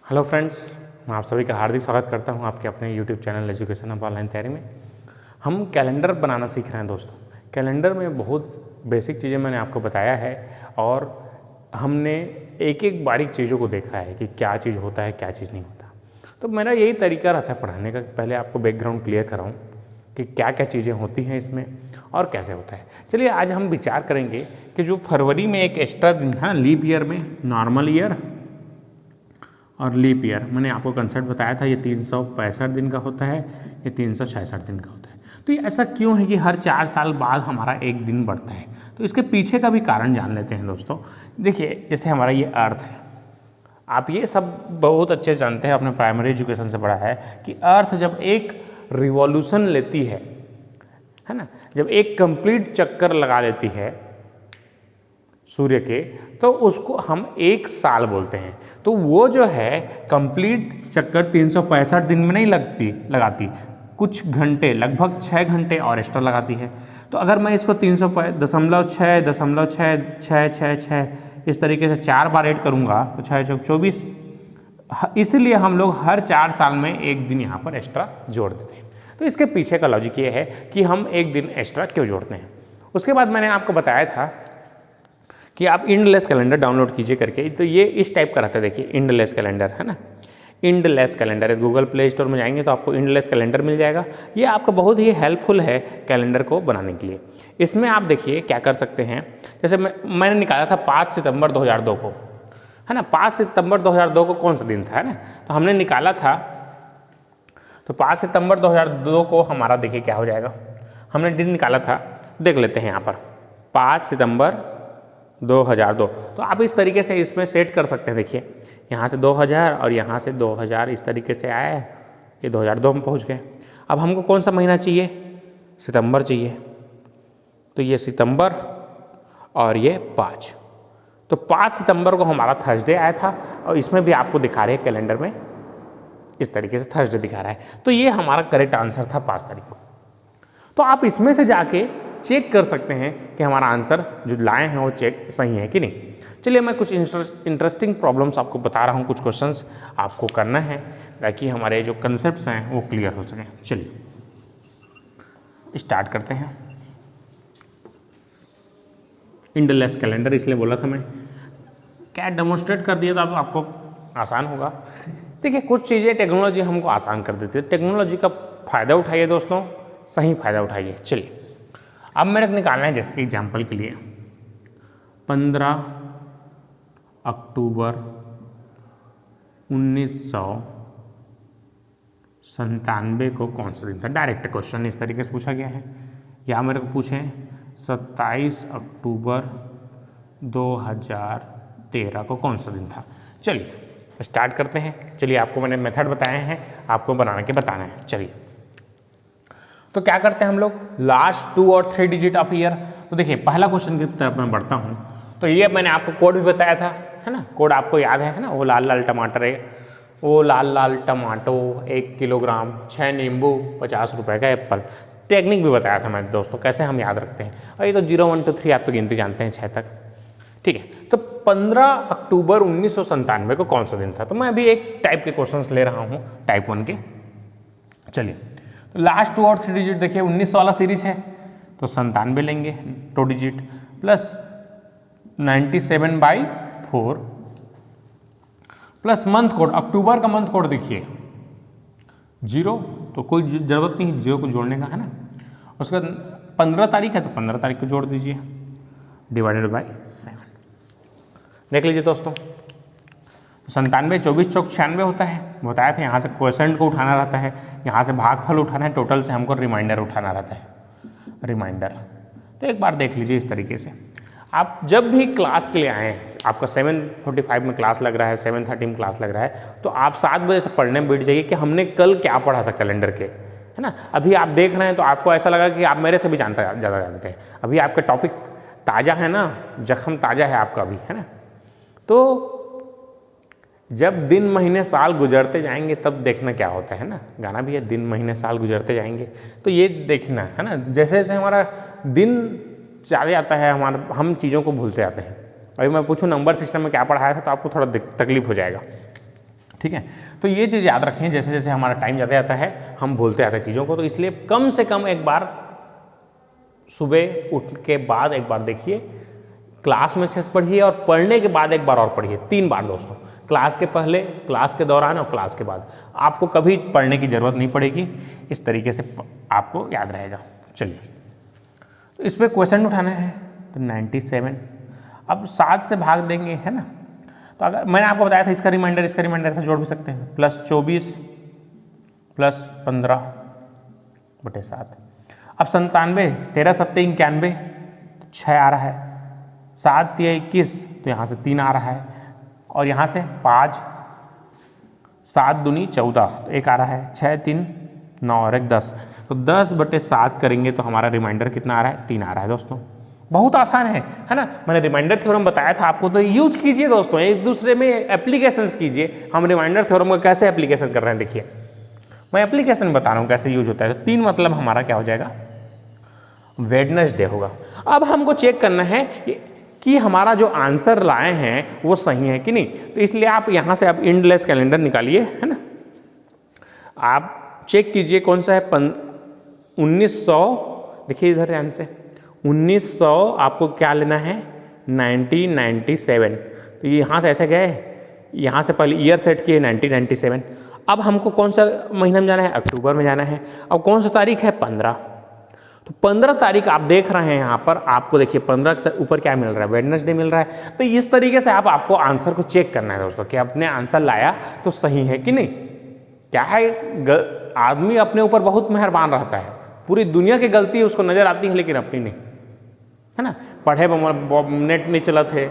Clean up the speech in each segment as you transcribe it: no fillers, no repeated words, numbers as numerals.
Hello friends, मैं आप सभी का हार्दिक स्वागत करता हूं आपके अपने YouTube channel education of online तैयारी में। हम कैलेंडर बनाना सीख रहे हैं दोस्तों। कैलेंडर में बहुत बेसिक चीज़ें मैंने आपको बताया है और हमने एक एक बारीक चीज़ों को देखा है कि क्या चीज़ होता है, क्या चीज़ नहीं होता। तो मेरा यही तरीका रहता है पढ़ाने का, पहले आपको बैकग्राउंड क्लियर कराऊँ कि क्या क्या चीज़ें होती हैं इसमें और कैसे होता है। चलिए आज हम विचार करेंगे कि जो फरवरी में एक एक्स्ट्रा दिन है लीप ईयर में, नॉर्मल ईयर और लीप ईयर, मैंने आपको कंसेप्ट बताया था। ये 365 दिन का होता है, ये 366 दिन का होता है। तो ये ऐसा क्यों है कि हर 4 साल बाद हमारा एक दिन बढ़ता है? तो इसके पीछे का भी कारण जान लेते हैं दोस्तों। देखिए, जैसे हमारा ये अर्थ है, आप ये सब बहुत अच्छे जानते हैं, अपने प्राइमरी एजुकेशन से पढ़ा है कि अर्थ जब एक रिवॉल्यूशन लेती है ना, जब एक कंप्लीट चक्कर लगा लेती है सूर्य के, तो उसको हम एक साल बोलते हैं। तो वो जो है कंप्लीट चक्कर 365 दिन में नहीं लगाती, कुछ घंटे, लगभग 6 घंटे और एक्स्ट्रा लगाती है। तो अगर मैं इसको 300.6 इस तरीके से 4 बार ऐड करूँगा तो 6 चौक 24। इसलिए हम लोग हर 4 साल में एक दिन यहाँ पर एक्स्ट्रा जोड़ देते हैं। तो इसके पीछे का लॉजिक ये है कि हम एक दिन एक्स्ट्रा क्यों जोड़ते हैं। उसके बाद मैंने आपको बताया था कि आप इंडलेस कैलेंडर डाउनलोड कीजिए करके। तो ये इस टाइप का रहता है, देखिए इंडलेस कैलेंडर है ना, इंडलेस कैलेंडर है। गूगल प्ले स्टोर में जाएंगे तो आपको इंडलेस कैलेंडर मिल जाएगा। ये आपका बहुत ही हेल्पफुल है कैलेंडर को बनाने के लिए। इसमें आप देखिए क्या कर सकते हैं, जैसे मैंने निकाला था 5 सितंबर 2002 को, है ना। 5 सितंबर 2002 को कौन सा दिन था, है ना, तो हमने निकाला था। तो 5 सितंबर 2002 को हमारा देखिए क्या हो जाएगा, हमने दिन निकाला था, देख लेते हैं यहाँ पर 5 सितंबर 2002। तो आप इस तरीके से इसमें सेट कर सकते हैं। देखिए यहाँ से 2000 और यहाँ से 2000 इस तरीके से आया है, ये 2002 में पहुँच गए। अब हमको कौन सा महीना चाहिए, सितंबर चाहिए। तो ये सितंबर और ये 5, तो 5 सितंबर को हमारा थर्सडे आया था और इसमें भी आपको दिखा रहे हैं कैलेंडर में इस तरीके से थर्सडे दिखा रहा है। तो ये हमारा करेक्ट आंसर था 5 तारीख को। तो आप इसमें से जाके चेक कर सकते हैं कि हमारा आंसर जो लाए हैं वो चेक सही है कि नहीं। चलिए मैं कुछ इंटरेस्टिंग प्रॉब्लम्स आपको बता रहा हूँ, कुछ क्वेश्चंस आपको करना है ताकि हमारे जो कंसेप्ट्स हैं वो क्लियर हो सकें। चलिए स्टार्ट करते हैं। इंडलेस कैलेंडर इसलिए बोला था मैं, क्या डेमोन्स्ट्रेट कर दिया तो अब आपको आसान होगा। देखिए कुछ चीज़ें टेक्नोलॉजी हमको आसान कर देती है, टेक्नोलॉजी का फ़ायदा उठाइए दोस्तों, सही फ़ायदा उठाइए। चलिए अब मेरे को निकालना है, जैसे एग्जाम्पल के लिए 15 अक्टूबर 1997 को कौन सा दिन था। डायरेक्ट क्वेश्चन इस तरीके से पूछा गया है। या मेरे को पूछें 27 अक्टूबर 2013 को कौन सा दिन था। चलिए स्टार्ट करते हैं। चलिए आपको मैंने मेथड बताए हैं, आपको बना के बताना है। चलिए तो क्या करते हैं हम लोग, लास्ट 2 और 3 डिजिट ऑफ ईयर। तो देखिए पहला क्वेश्चन की तरफ मैं बढ़ता हूँ। तो ये मैंने आपको कोड भी बताया था, है ना, कोड आपको याद है ना, वो लाल लाल टमाटर है, वो लाल लाल टमाटो 1 किलोग्राम, 6 नींबू, 50 रुपये का एप्पल। टेक्निक भी बताया था मैंने दोस्तों कैसे हम याद रखते हैं। और ये तो 0 1 2 3 आप तो गिनती जानते हैं 6 तक, ठीक है। तो 15 अक्टूबर 1997 को कौन सा दिन था। तो मैं अभी एक टाइप के क्वेश्चन ले रहा हूँ, टाइप 1 के। चलिए लास्ट 2 और 3 डिजिट देखिए 19 वाला सीरीज है तो 97 लेंगे 2 digit, plus 97/4 plus month code, अक्टूबर का मंथ कोड देखिए 0, तो कोई ज़रूरत नहीं 0 को जोड़ने का, है ना। उसके बाद 15 तारीख है तो 15 तारीख को जोड़ दीजिए, डिवाइडेड बाई 7। देख लीजिए दोस्तों, 97 24 चौक 96 होता है, बताया था। यहाँ से क्वोशेंट को उठाना रहता है, यहाँ से भागफल उठाना है, टोटल से हमको रिमाइंडर उठाना रहता है, रिमाइंडर। तो एक बार देख लीजिए इस तरीके से। आप जब भी क्लास के लिए आएँ, आपका 7:45 में क्लास लग रहा है, 7:30 में क्लास लग रहा है, तो आप 7 बजे से पढ़ने में बैठ जाइए कि हमने कल क्या पढ़ा था कैलेंडर के, है ना। अभी आप देख रहे हैं तो आपको ऐसा लगा कि आप मेरे से भी ज़्यादा जानते हैं। अभी आपका टॉपिक ताज़ा है ना, जख्म ताज़ा है आपका अभी, है ना। तो जब दिन महीने साल गुजरते जाएंगे तब देखना क्या होता है ना, गाना भी है, दिन महीने साल गुजरते जाएंगे। तो ये देखना है ना, जैसे जैसे हमारा दिन चला जाता है हम चीज़ों को भूलते जाते हैं। अभी मैं पूछूं नंबर सिस्टम में क्या पढ़ाया था तो आपको थोड़ा तकलीफ हो जाएगा। ठीक है, तो ये चीज़ याद रखें, जैसे जैसे हमारा टाइम जाता जाता है हम भूलते जाते हैं चीज़ों को, तो इसलिए कम से कम एक बार सुबह उठ के बाद एक बार देखिए, क्लास में अच्छे से पढ़िए और पढ़ने के बाद एक बार और पढ़िए, 3 बार दोस्तों, क्लास के पहले, क्लास के दौरान और क्लास के बाद। आपको कभी पढ़ने की ज़रूरत नहीं पड़ेगी, इस तरीके से आपको याद रहेगा। चलिए, तो इस पर क्वेश्चन उठाना है, तो 97 अब 7 से भाग देंगे, है ना। तो अगर मैंने आपको बताया था इसका रिमाइंडर से जोड़ भी सकते हैं, +24 + 15/7। अब 97, 13 7 91, 6 आ रहा है, 7 या 21, तो यहाँ से 3 आ रहा है, और यहाँ से 5, 7 दूनी 14, तो 1 आ रहा है, 6 3 9 और 1 10, तो 10/7 करेंगे तो हमारा रिमाइंडर कितना आ रहा है, 3 आ रहा है दोस्तों। बहुत आसान है ना। मैंने रिमाइंडर थ्योरम बताया था आपको, तो यूज कीजिए दोस्तों, एक दूसरे में एप्लीकेशंस कीजिए। हम रिमाइंडर थ्योरम का कैसे एप्लीकेशन कर रहे हैं, देखिए मैं एप्लीकेशन बता रहा हूँ कैसे यूज होता है। तो 3 मतलब हमारा क्या हो जाएगा, वेडनेसडे होगा। अब हमको चेक करना है कि हमारा जो आंसर लाए हैं वो सही है कि नहीं, तो इसलिए आप यहाँ से आप इंडलेस कैलेंडर निकालिए, है ना। आप चेक कीजिए कौन सा है, 1900, देखिए इधर ध्यान से, 1900 आपको क्या लेना है, 1997, तो यहाँ से ऐसे गए, यहाँ से पहले ईयर सेट किए 1997। अब हमको कौन सा महीना में जाना है, अक्टूबर में जाना है। अब कौन सा तारीख है, 15, तो 15 तारीख आप देख रहे हैं यहाँ पर, आपको देखिए 15 ऊपर क्या मिल रहा है, वेडनेसडे मिल रहा है। तो इस तरीके से आपको आंसर को चेक करना है दोस्तों, कि आपने आंसर लाया तो सही है कि नहीं। क्या है, आदमी अपने ऊपर बहुत मेहरबान रहता है, पूरी दुनिया की गलती उसको नजर आती है लेकिन अपनी नहीं, है ना। पढ़े नेट नहीं चला थे,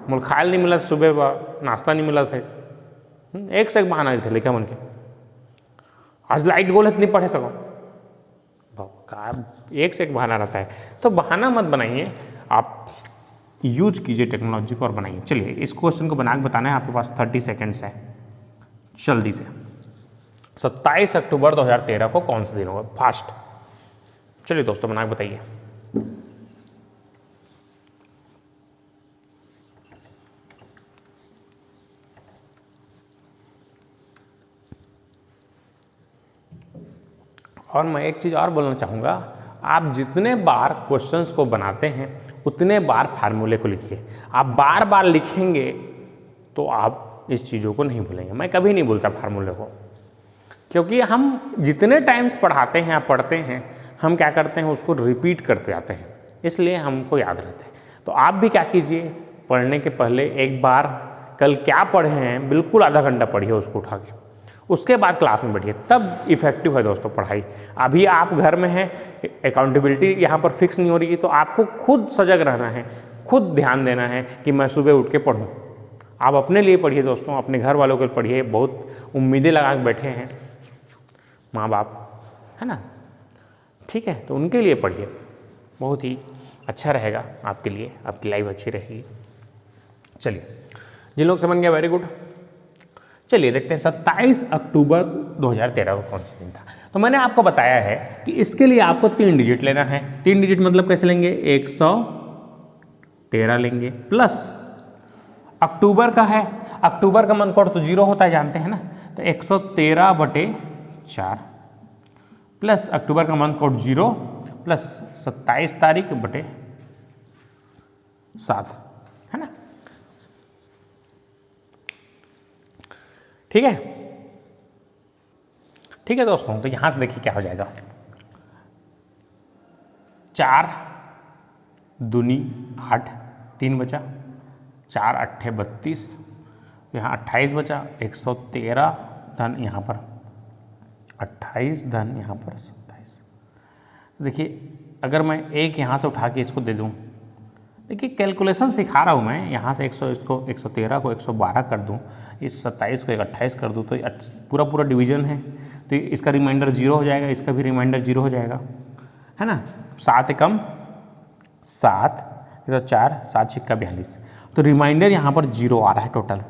मुल खायल नहीं मिला, सुबह नाश्ता नहीं मिला थे, एक से एक बहाना नहीं थे लेकिन मन के, आज लाइट गोल है नहीं पढ़े सको, एक से एक बहाना रहता है। तो बहाना मत बनाइए, आप यूज कीजिए टेक्नोलॉजी को और बनाइए। चलिए, इस क्वेश्चन को बना के बताना है, आपके पास 30 सेकेंड्स है, जल्दी से। 27 अक्टूबर 2013 को कौन सा दिन होगा, फास्ट। चलिए दोस्तों, बना के बताइए। और मैं एक चीज़ और बोलना चाहूँगा, आप जितने बार क्वेश्चंस को बनाते हैं उतने बार फार्मूले को लिखिए। आप बार बार लिखेंगे तो आप इस चीज़ों को नहीं भूलेंगे। मैं कभी नहीं भूलता फार्मूले को, क्योंकि हम जितने टाइम्स पढ़ाते हैं या पढ़ते हैं, हम क्या करते हैं, उसको रिपीट करते जाते हैं, इसलिए हमको याद रहता है। तो आप भी क्या कीजिए, पढ़ने के पहले एक बार कल क्या पढ़े हैं बिल्कुल आधा घंटा पढ़िए उसको उठा के, उसके बाद क्लास में बैठिए, तब इफेक्टिव है दोस्तों पढ़ाई। अभी आप घर में हैं, अकाउंटेबिलिटी यहाँ पर फिक्स नहीं हो रही है, तो आपको खुद सजग रहना है, खुद ध्यान देना है कि मैं सुबह उठ के पढ़ूँ। आप अपने लिए पढ़िए दोस्तों, अपने घर वालों के लिए पढ़िए, बहुत उम्मीदें लगा के बैठे हैं माँ बाप, है ना, ठीक है, तो उनके लिए पढ़िए, बहुत ही अच्छा रहेगा आपके लिए, आपकी लाइफ अच्छी रहेगी। चलिए, जिन लोग समझ गए वेरी गुड। चलिए देखते हैं 27 अक्टूबर 2013 को कौन सा दिन था। तो मैंने आपको बताया है कि इसके लिए आपको 3 डिजिट लेना है। 3 डिजिट मतलब कैसे लेंगे, 113 लेंगे, प्लस अक्टूबर का है, अक्टूबर का मंथ कोड तो 0 होता है जानते हैं ना, तो 113/4 प्लस अक्टूबर का मंथ कोड 0 प्लस 27 तारीख बटे 7, है ना, ठीक है। ठीक है दोस्तों, तो यहां से देखिए क्या हो जाएगा, 4 दूनी 8, 3 बचा, 4 8 32, यहाँ 28 बचा, 113 धन यहाँ पर 28 धन यहाँ पर 27। देखिए, अगर मैं एक यहाँ से उठा के इसको दे दूँ, देखिए कैलकुलेशन सिखा रहा हूँ मैं, यहाँ से 113 को 112 कर दूँ, इस 27 को 28 कर दूँ, तो पूरा पूरा डिवीजन है, तो इसका रिमाइंडर 0 हो जाएगा, इसका भी रिमाइंडर 0 हो जाएगा, है ना। 7 एकम 7, तो 4, 7 छिक्का 42, तो रिमाइंडर यहाँ पर 0 आ रहा है टोटल,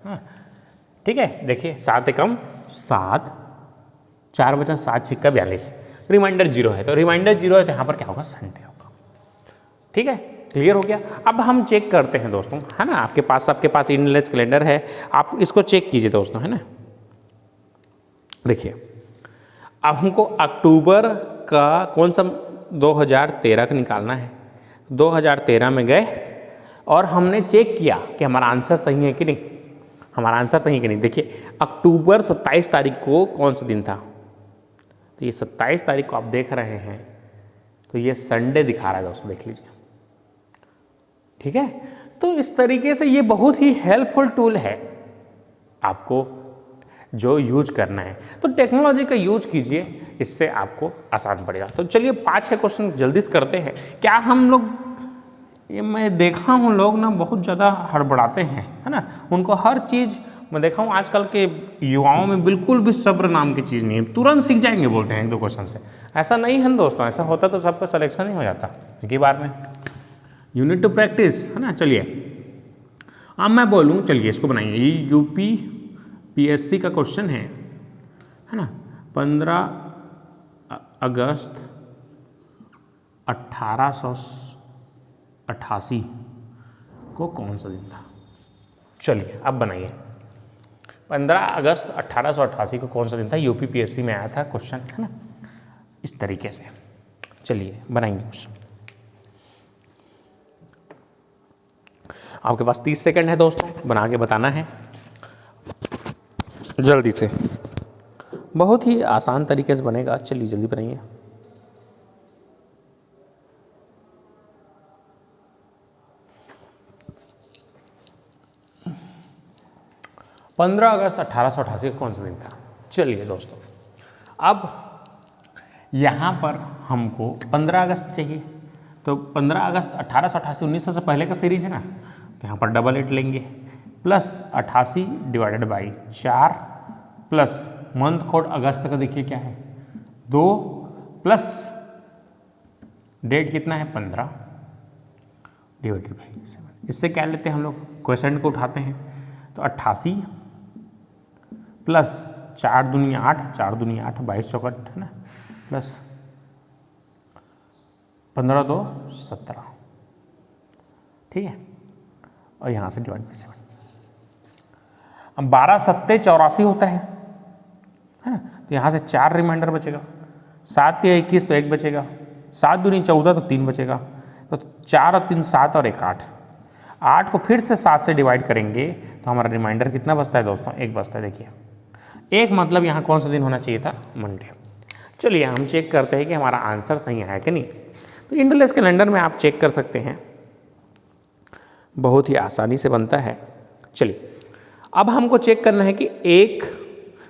हाँ ठीक है। देखिए 7 एकम 7, 4 बचा 7 छिक्का 42, रिमाइंडर 0 है, तो रिमाइंडर 0 है तो यहाँ पर क्या होगा, संडे होगा, ठीक है। क्लियर हो गया। अब हम चेक करते हैं दोस्तों, है ना, आपके पास इंडियन कैलेंडर है, आप इसको चेक कीजिए दोस्तों, है ना। देखिए अब हमको अक्टूबर का कौन सा 2013 का निकालना है। 2013 में गए और हमने चेक किया कि हमारा आंसर सही है कि नहीं, हमारा आंसर सही है कि नहीं। देखिए अक्टूबर 27 तारीख को कौन सा दिन था, तो ये 27 तारीख को आप देख रहे हैं, तो ये संडे दिखा रहा है दोस्तों, देख लीजिए, ठीक है। तो इस तरीके से ये बहुत ही हेल्पफुल टूल है आपको जो यूज करना है, तो टेक्नोलॉजी का यूज कीजिए, इससे आपको आसान पड़ेगा। तो चलिए 5-6 क्वेश्चन जल्दी से करते हैं। क्या हम लोग, ये मैं देखा हूँ लोग ना बहुत ज़्यादा हड़बड़ाते हैं, है ना, उनको हर चीज़ मैं देखा हूँ आजकल के युवाओं में बिल्कुल भी सब्र नाम की चीज़ नहीं है, तुरंत सीख जाएंगे बोलते हैं 1-2 क्वेश्चन से। ऐसा नहीं है दोस्तों, ऐसा होता तो सबका सिलेक्शन ही हो जाता एक ही बार में। यू नीड टू प्रैक्टिस, है ना। चलिए अब मैं बोलूँ, चलिए इसको बनाइए, ये यूपी पीएससी का क्वेश्चन है ना। 15 अगस्त 1888 को कौन सा दिन था। चलिए अब बनाइए, 15 अगस्त 1888 को कौन सा दिन था, यूपी पीएससी में आया था क्वेश्चन, है ना, इस तरीके से। चलिए बनाएंगे क्वेश्चन। आपके पास 30 सेकंड है दोस्तों, बना के बताना है जल्दी से, बहुत ही आसान तरीके से बनेगा। चलिए जल्दी बनाइए। पंद्रह अगस्त 1888 का कौन सा दिन था। चलिए दोस्तों अब यहाँ पर हमको 15 अगस्त चाहिए, तो 15 अगस्त 1888 1900 से पहले का सीरीज है ना, तो यहाँ पर डबल 8 लेंगे, plus 88 divided by 4, plus month code अगस्त का देखिए क्या है 2, प्लस डेट कितना है 15 डिवाइडेड बाई 7। इससे क्या लेते हैं हम लोग, क्वेश्चन को उठाते हैं, तो 88 प्लस 4 दूनी 8, 4 दूनी 8, 22 चौकट, है ना, प्लस 15 2 17, ठीक है, और यहाँ से डिवाइड बाई 7। अब 12 7 84 होता है ना, तो यहाँ से 4 रिमाइंडर बचेगा, 7 या 21 तो 1 बचेगा, 7 दूनी 14 तो 3 बचेगा, तो 4 और 3 7 और 1 8, 8 को फिर से 7 से डिवाइड करेंगे तो हमारा रिमाइंडर कितना बचता है दोस्तों, 1 बचता है। देखिए 1 मतलब यहाँ कौन सा दिन होना चाहिए था, मंडे। चलिए हम चेक करते हैं कि हमारा आंसर सही है कि नहीं। तो इंडियन कैलेंडर में आप चेक कर सकते हैं, बहुत ही आसानी से बनता है। चलिए अब हमको चेक करना है कि एक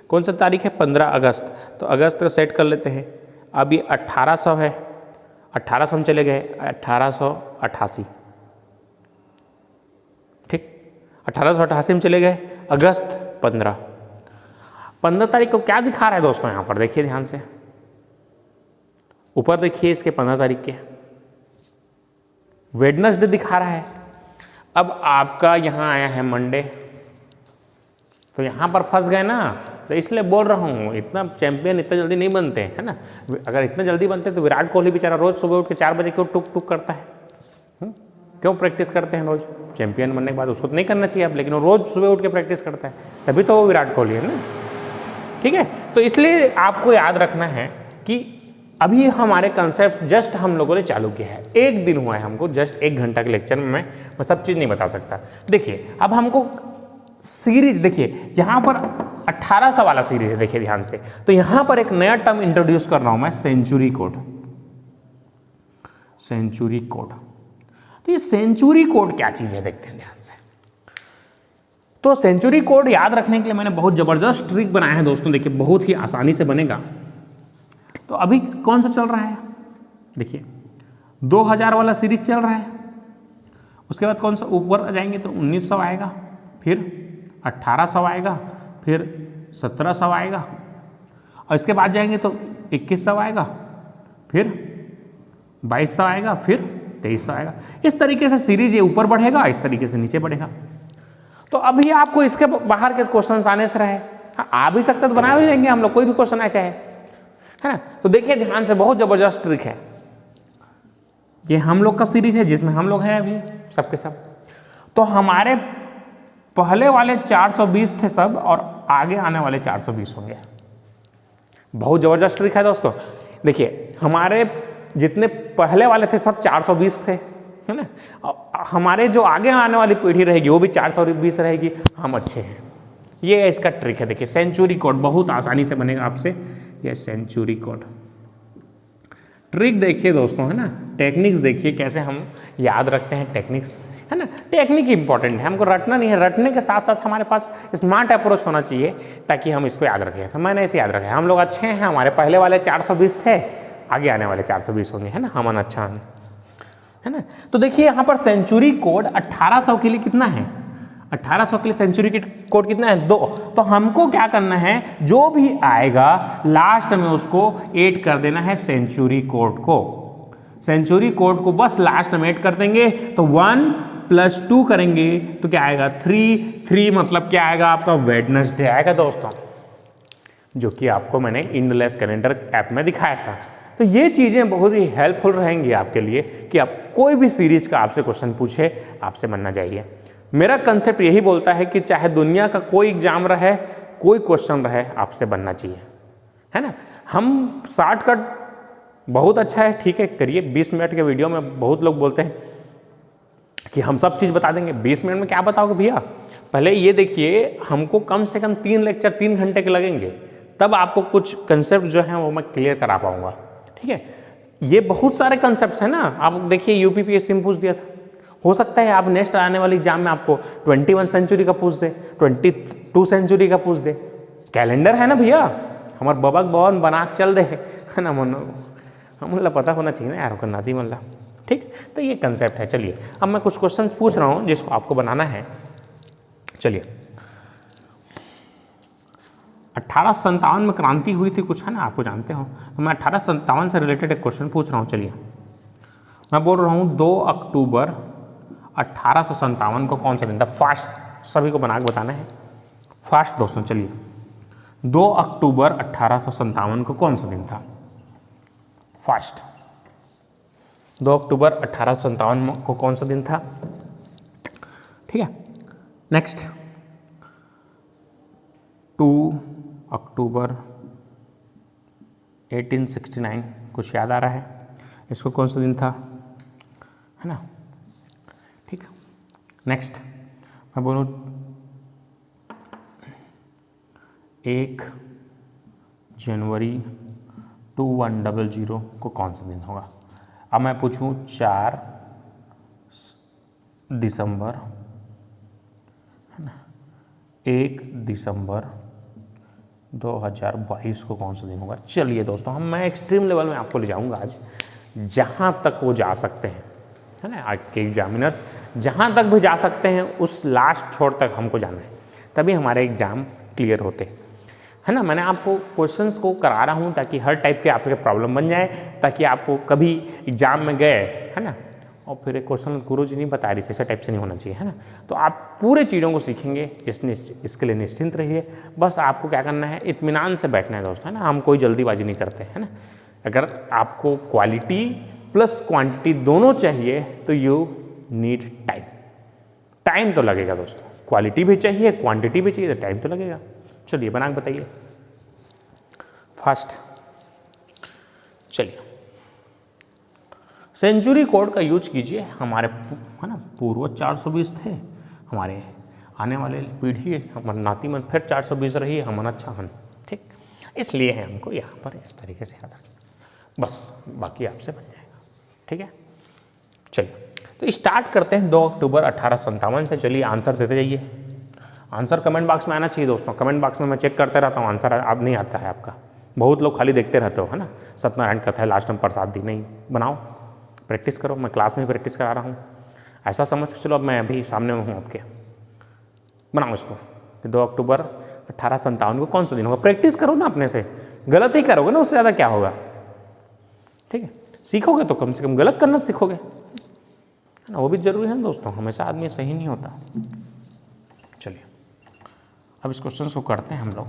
कौन सा तारीख है, 15 अगस्त, तो अगस्त को सेट कर लेते हैं। अब ये 1800 है, 1800 हम चले गए 1888, ठीक, 1888 में चले गए, अगस्त 15 तारीख को क्या दिखा रहा है दोस्तों, यहाँ पर देखिए ध्यान से, ऊपर देखिए इसके 15 तारीख के वेडनेसडे दिखा रहा है। अब आपका यहाँ आया है मंडे, तो यहाँ पर फंस गए ना, तो इसलिए बोल रहा हूँ इतना चैंपियन इतना जल्दी नहीं बनते, है ना। अगर इतना जल्दी बनते तो विराट कोहली बेचारा रोज सुबह उठ के 4 बजे क्यों टुक टुक करता है, क्यों प्रैक्टिस करते हैं रोज, चैंपियन बनने के बाद उसको तो नहीं करना चाहिए अब, लेकिन वो रोज सुबह उठ के प्रैक्टिस करता है, तभी तो वो विराट कोहली है ना, ठीक है। तो इसलिए आपको याद रखना है कि अभी हमारे कंसेप्ट जस्ट हम लोगों ने चालू किया है, 1 दिन हुआ है हमको, जस्ट 1 घंटा के लेक्चर में मैं सब चीज़ नहीं बता सकता। देखिए अब हमको सीरीज, देखिए यहाँ पर 1800 वाला सीरीज है, देखिए ध्यान से, तो यहाँ पर एक नया टर्म इंट्रोड्यूस कर रहा हूँ मैं, सेंचुरी कोड। सेंचुरी कोड, तो ये सेंचुरी कोड क्या चीज़ है देखते हैं ध्यान से। तो सेंचुरी कोड याद रखने के लिए मैंने बहुत ज़बरदस्त ट्रिक बनाया है दोस्तों, देखिए बहुत ही आसानी से बनेगा। तो अभी कौन सा चल रहा है, देखिए 2000 वाला सीरीज चल रहा है, उसके बाद कौन सा ऊपर जाएंगे तो 1900 आएगा, फिर 1800 आएगा, फिर 1700 आएगा, और इसके बाद जाएंगे तो 2100 आएगा, फिर 2200 आएगा, फिर 2300 आएगा। इस तरीके से सीरीज ये ऊपर बढ़ेगा, इस तरीके से नीचे बढ़ेगा। तो अभी आपको इसके बाहर के क्वेश्चन आने से रहे, हाँ आ भी सकता तो बना भी लेंगे हम लोग, कोई भी क्वेश्चन आए चाहे, है ना। तो देखिए ध्यान से, बहुत जबरदस्त ट्रिक है, ये हम लोग का सीरीज है जिसमें हम लोग हैं अभी सबके सब। तो हमारे पहले वाले 420 थे सब और आगे आने वाले 420 होंगे। बहुत जबरदस्त ट्रिक है दोस्तों। देखिए हमारे जितने पहले वाले थे सब 420 थे, है ना, हमारे जो आगे आने वाली पीढ़ी रहेगी वो भी 420 रहेगी, हम अच्छे हैं। ये इसका ट्रिक है। देखिए सेंचुरी कोड बहुत आसानी से बनेगा आपसे, ये सेंचुरी कोड। ट्रिक देखिए दोस्तों, है ना, टेक्निक्स देखिए कैसे हम याद रखते हैं, टेक्निक्स, है ना। टेक्निक इंपॉर्टेंट है, हमको रटना नहीं है, रटने के साथ साथ हमारे पास स्मार्ट अप्रोच होना चाहिए ताकि हम इसको याद रखें। तो मैंने इसे याद रखा है, हम लोग अच्छे हैं, हमारे पहले वाले 420 थे, आगे आने वाले 420 होंगे, है ना, हम अच्छा है ना। तो देखिए यहाँ पर सेंचुरी कोड 1800 के लिए कितना है, 1800 के लिए सेंचुरी कोड कितना है, 2। तो हमको क्या करना है, जो भी आएगा लास्ट में उसको ऐड कर देना है सेंचुरी कोड को। सेंचुरी कोड को बस लास्ट में ऐड कर देंगे तो 1 + 2 करेंगे तो क्या आएगा 3 मतलब क्या आएगा आपका वेडनेसडे आएगा दोस्तों, जो कि आपको मैंने इंडलेस कैलेंडर ऐप में दिखाया था। तो ये चीज़ें बहुत ही हेल्पफुल रहेंगी आपके लिए कि आप कोई भी सीरीज का आपसे क्वेश्चन पूछे आपसे बनना चाहिए। मेरा कंसेप्ट यही बोलता है कि चाहे दुनिया का कोई एग्जाम रहे, कोई क्वेश्चन रहे, आपसे बनना चाहिए, है ना। हम शॉर्टकट बहुत अच्छा है, ठीक है, करिए। 20 मिनट के वीडियो में बहुत लोग बोलते हैं कि हम सब चीज़ बता देंगे। 20 मिनट में क्या बताओगे भैया, पहले ये देखिए हमको कम से कम 3 लेक्चर 3 घंटे के लगेंगे, तब आपको कुछ कंसेप्ट जो है वो मैं क्लियर करा पाऊंगा, ठीक है। ये बहुत सारे कंसेप्ट हैं ना, आप देखिए यूपीपीएससी में पूछ दिया था, हो सकता है आप नेक्स्ट आने वाली एग्जाम में आपको 21 सेंचुरी का पूछ दे, 22 सेंचुरी का पूछ दे। कैलेंडर है ना भैया, हमारे बबक भवन बना के चल दे, है ना, मतलब पता होना चाहिए ना यार नाती मल्ला, ठीक। तो ये कंसेप्ट है। चलिए अब मैं कुछ क्वेश्चंस पूछ रहा हूँ जिसको आपको बनाना है। चलिए 1857 में क्रांति हुई थी कुछ, है ना, आपको जानते हो। तो मैं 1857 से रिलेटेड एक क्वेश्चन पूछ रहा हूँ। चलिए मैं बोल रहा हूँ 2 अक्टूबर 1857 को कौन सा दिन था, फास्ट सभी को बना के बताना है, फास्ट दोस्तों। चलिए 2 अक्टूबर 1857 को कौन सा दिन था, फास्ट। 2 अक्टूबर 1857 को कौन सा दिन था, ठीक है। नेक्स्ट 2 अक्टूबर 1869, कुछ याद आ रहा है इसको कौन सा दिन था, है ना, ठीक। नेक्स्ट मैं बोलूँ 1 जनवरी 2100 को कौन सा दिन होगा। अब मैं पूछूं 4 दिसंबर, है ना, 1 दिसंबर 2022 को कौन सा दिन होगा। चलिए दोस्तों मैं एक्सट्रीम लेवल में आपको ले जाऊंगा आज, जहाँ तक वो जा सकते हैं, है ना, आज के एग्जामिनर्स जहाँ तक भी जा सकते हैं उस लास्ट छोर तक हमको जाना है, तभी हमारे एग्ज़ाम क्लियर होते हैं, है ना। मैंने आपको क्वेश्चंस को करा रहा हूँ ताकि हर टाइप के आपके प्रॉब्लम बन जाए, ताकि आपको कभी एग्जाम में गए, है ना, और फिर एक क्वेश्चन गुरु जी नहीं बता रही, ऐसा टाइप से नहीं होना चाहिए, है ना। तो आप पूरे चीज़ों को सीखेंगे, इसके लिए निश्चिंत रहिए। बस आपको क्या करना है, इत्मीनान से बैठना है दोस्तों, है ना, हम कोई जल्दीबाजी नहीं करते, है ना। अगर आपको क्वालिटी प्लस क्वांटिटी दोनों चाहिए तो यू नीड टाइम। टाइम तो लगेगा दोस्तों, क्वालिटी भी चाहिए क्वांटिटी भी चाहिए, तो टाइम तो लगेगा। चलिए बना के बताइए फास्ट। चलिए सेंचुरी कोड का यूज कीजिए, हमारे, है ना, पूर्वज 420 थे, हमारे आने वाले पीढ़ी हमारे नाती मन फिर 420 रही, हम अच्छा हन, ठीक। इसलिए है हमको यहाँ पर इस तरीके से याद रखना, बस बाकी आपसे बन जाएगा, ठीक है। चलिए तो स्टार्ट करते हैं 2 अक्टूबर 1857 से। चलिए आंसर देते जाइए, आंसर कमेंट बॉक्स में आना चाहिए दोस्तों। कमेंट बॉक्स में मैं चेक करते रहता हूँ, आंसर अब नहीं आता है आपका, बहुत लोग खाली देखते रहते हो, है ना। सत्यनारायण कथा है लास्ट में प्रसाद दी, नहीं बनाओ, प्रैक्टिस करो, मैं क्लास में प्रैक्टिस करा रहा हूँ, ऐसा समझ के चलो अब मैं अभी सामने में हूँ आपके, बनाओ इसको। 2 अक्टूबर 1857 को कौन सा दिन होगा, प्रैक्टिस करो ना अपने से, गलत ही करोगे ना, उससे ज़्यादा क्या होगा, ठीक है। सीखोगे तो कम से कम गलत करना सीखोगे, है ना, वो भी जरूरी है दोस्तों, हमेशा आदमी सही नहीं होता। चलिए अब इस क्वेश्चन को करते हैं हम लोग।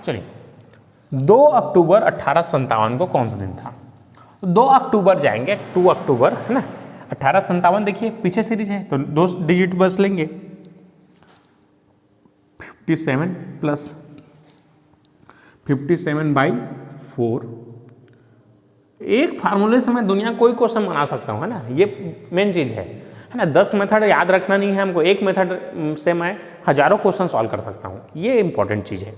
चलिए 2 अक्टूबर 1857 को कौन सा दिन था? 2 अक्टूबर जाएंगे, 2 अक्टूबर है ना, 1857 देखिए पीछे सीरीज है तो 2 डिजिट बस लेंगे, 57 प्लस 57/4। एक फार्मूले से मैं दुनिया कोई क्वेश्चन बना सकता हूँ, है ना, ये मेन चीज़ है ना। 10 मेथड याद रखना नहीं है हमको, एक मेथड से मैं हजारों क्वेश्चन सॉल्व कर सकता हूँ, ये इंपॉर्टेंट चीज़ है।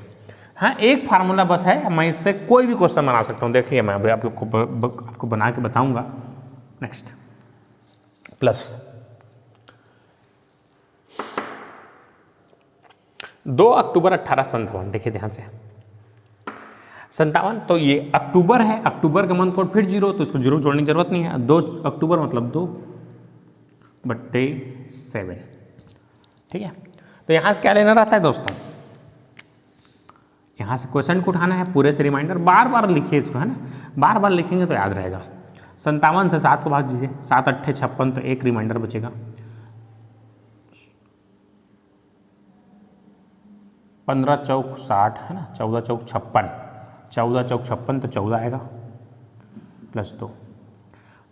हाँ, एक फार्मूला बस है, मैं इससे कोई भी क्वेश्चन बना सकता हूँ। देखिए मैं अभी आपको बना के बताऊंगा। नेक्स्ट प्लस 2 अक्टूबर 1857, देखिए ध्यान से 57, तो ये अक्टूबर है, अक्टूबर का मंथ कोड फिर 0, तो इसको 0 जोड़ने की जरूरत नहीं है। 2 अक्टूबर मतलब 2/7, ठीक है। तो यहाँ से क्या लेना रहता है दोस्तों, यहाँ से क्वेश्चन को उठाना है, पूरे से रिमाइंडर बार बार लिखिए इसको, है ना, बार बार लिखेंगे तो याद रहेगा। 57 से 7 को भाग दीजिए, 7 8 56, तो एक रिमाइंडर बचेगा। 15 चौक 60, है ना, 14 चौक 56, 14 चौक 56, तो 14 आएगा प्लस 2,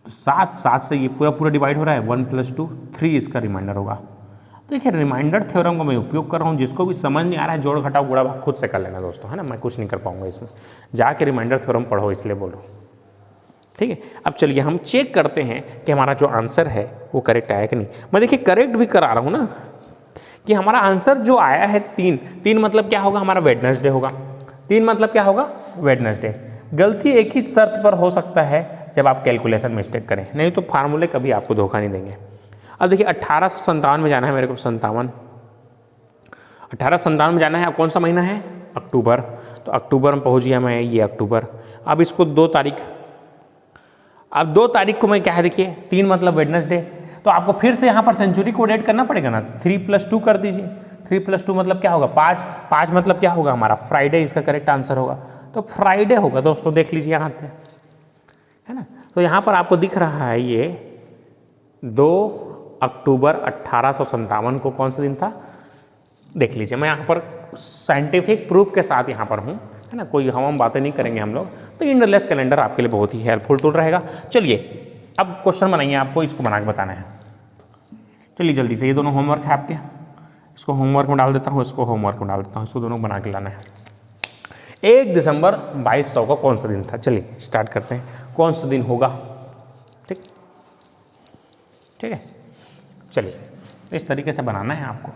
तो 7 से ये पूरा डिवाइड हो रहा है, 1 + 2 3 इसका रिमाइंडर होगा। देखिए रिमाइंडर थ्योरम का मैं उपयोग कर रहा हूँ, जिसको भी समझ नहीं आ रहा है जोड़ घटाव गुणा भाग खुद से कर लेना दोस्तों, है ना, मैं कुछ नहीं कर पाऊंगा इसमें, जाके रिमाइंडर थ्योरम पढ़ो इसलिए बोल रहा हूँ, ठीक है। अब चलिए हम चेक करते हैं कि हमारा जो आंसर है वो करेक्ट आया कि नहीं। मैं देखिए करेक्ट भी करा रहा हूँ ना, कि हमारा आंसर जो आया है 3 मतलब क्या होगा, हमारा वेडनेसडे होगा। 3 मतलब क्या होगा, वेडनेसडे। गलती एक ही शर्त पर हो सकता है, जब आप कैलकुलेशन मिस्टेक करें, नहीं तो फार्मूले कभी आपको धोखा नहीं देंगे। अब देखिए 1857 में जाना है मेरे को, 1857 में जाना है। अब कौन सा महीना है, अक्टूबर, तो अक्टूबर में पहुँच गया मैं, ये अक्टूबर। अब इसको 2 तारीख, अब 2 तारीख को मैं क्या है, देखिए 3 मतलब वेडनेसडे, तो आपको फिर से यहाँ पर सेंचुरी कोड ऐड करना पड़ेगा ना, 3 + 2 कर दीजिए। 3 + 2 मतलब क्या होगा, 5 मतलब क्या होगा हमारा, फ्राइडे इसका करेक्ट आंसर होगा, तो फ्राइडे होगा दोस्तों, देख लीजिए यहाँ से, है ना। तो यहाँ पर आपको दिख रहा है ये 2 अक्टूबर 1857 को कौन सा दिन था, देख लीजिए। मैं यहाँ पर साइंटिफिक प्रूफ के साथ यहाँ पर हूँ, है ना, कोई हम बातें नहीं करेंगे हम लोग, तो इंडलेस कैलेंडर आपके लिए बहुत ही हेल्पफुल टूल रहेगा। चलिए अब क्वेश्चन बनाइए, आपको इसको बना के बताना है। चलिए जल्दी से, ये दोनों होमवर्क है आपके, इसको होमवर्क में डाल देता हूँ, इसको होमवर्क में डाल देता हूँ, इसको दोनों बना के लाना है। 1 दिसंबर 2200 का कौन सा दिन था, चलिए स्टार्ट करते हैं, कौन सा दिन होगा, ठीक है। चलिए इस तरीके से बनाना है आपको,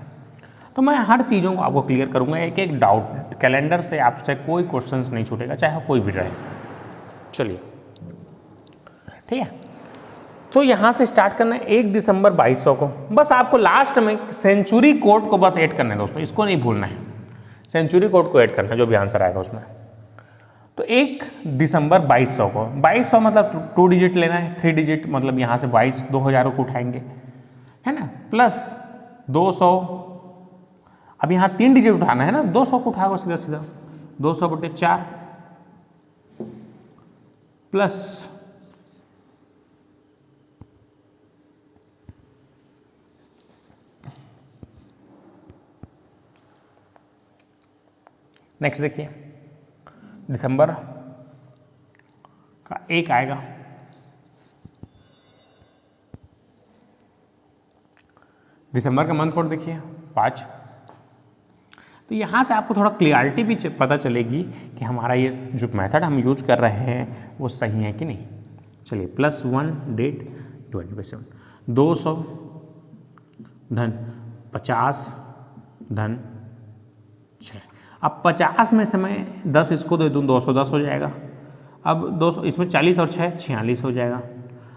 तो मैं हर चीज़ों को आपको क्लियर करूँगा, एक एक डाउट। कैलेंडर से आपसे कोई क्वेश्चंस नहीं छूटेगा, चाहे कोई भी रहे। चलिए ठीक है, तो यहाँ से स्टार्ट करना है 1 दिसंबर 2200 को। बस आपको लास्ट में सेंचुरी कोड को बस ऐड करना है दोस्तों, इसको नहीं भूलना है, सेंचुरी कोड को ऐड करना है जो भी आंसर आएगा उसमें। तो 1 दिसंबर 2200 को, 2200 मतलब 2 डिजिट लेना है, 3 डिजिट मतलब यहाँ से 2000 को उठाएंगे, है ना, प्लस 200, अब यहाँ 3 डिजिट उठाना है ना, 200 को उठाओ सीधा सीधा, 200/4 प्लस नेक्स्ट देखिए, दिसंबर का 1 आएगा, दिसंबर का मंथ कोड देखिए 5। तो यहाँ से आपको थोड़ा क्लियरिटी भी पता चलेगी कि हमारा ये जो मेथड हम यूज कर रहे हैं वो सही है कि नहीं। चलिए +1 डेट /7, 200 धन 50 धन 6। अब 50 में से मैं 10 इसको दे दूँ, 210 हो जाएगा। अब 200 इसमें 40 और 6 46 हो जाएगा,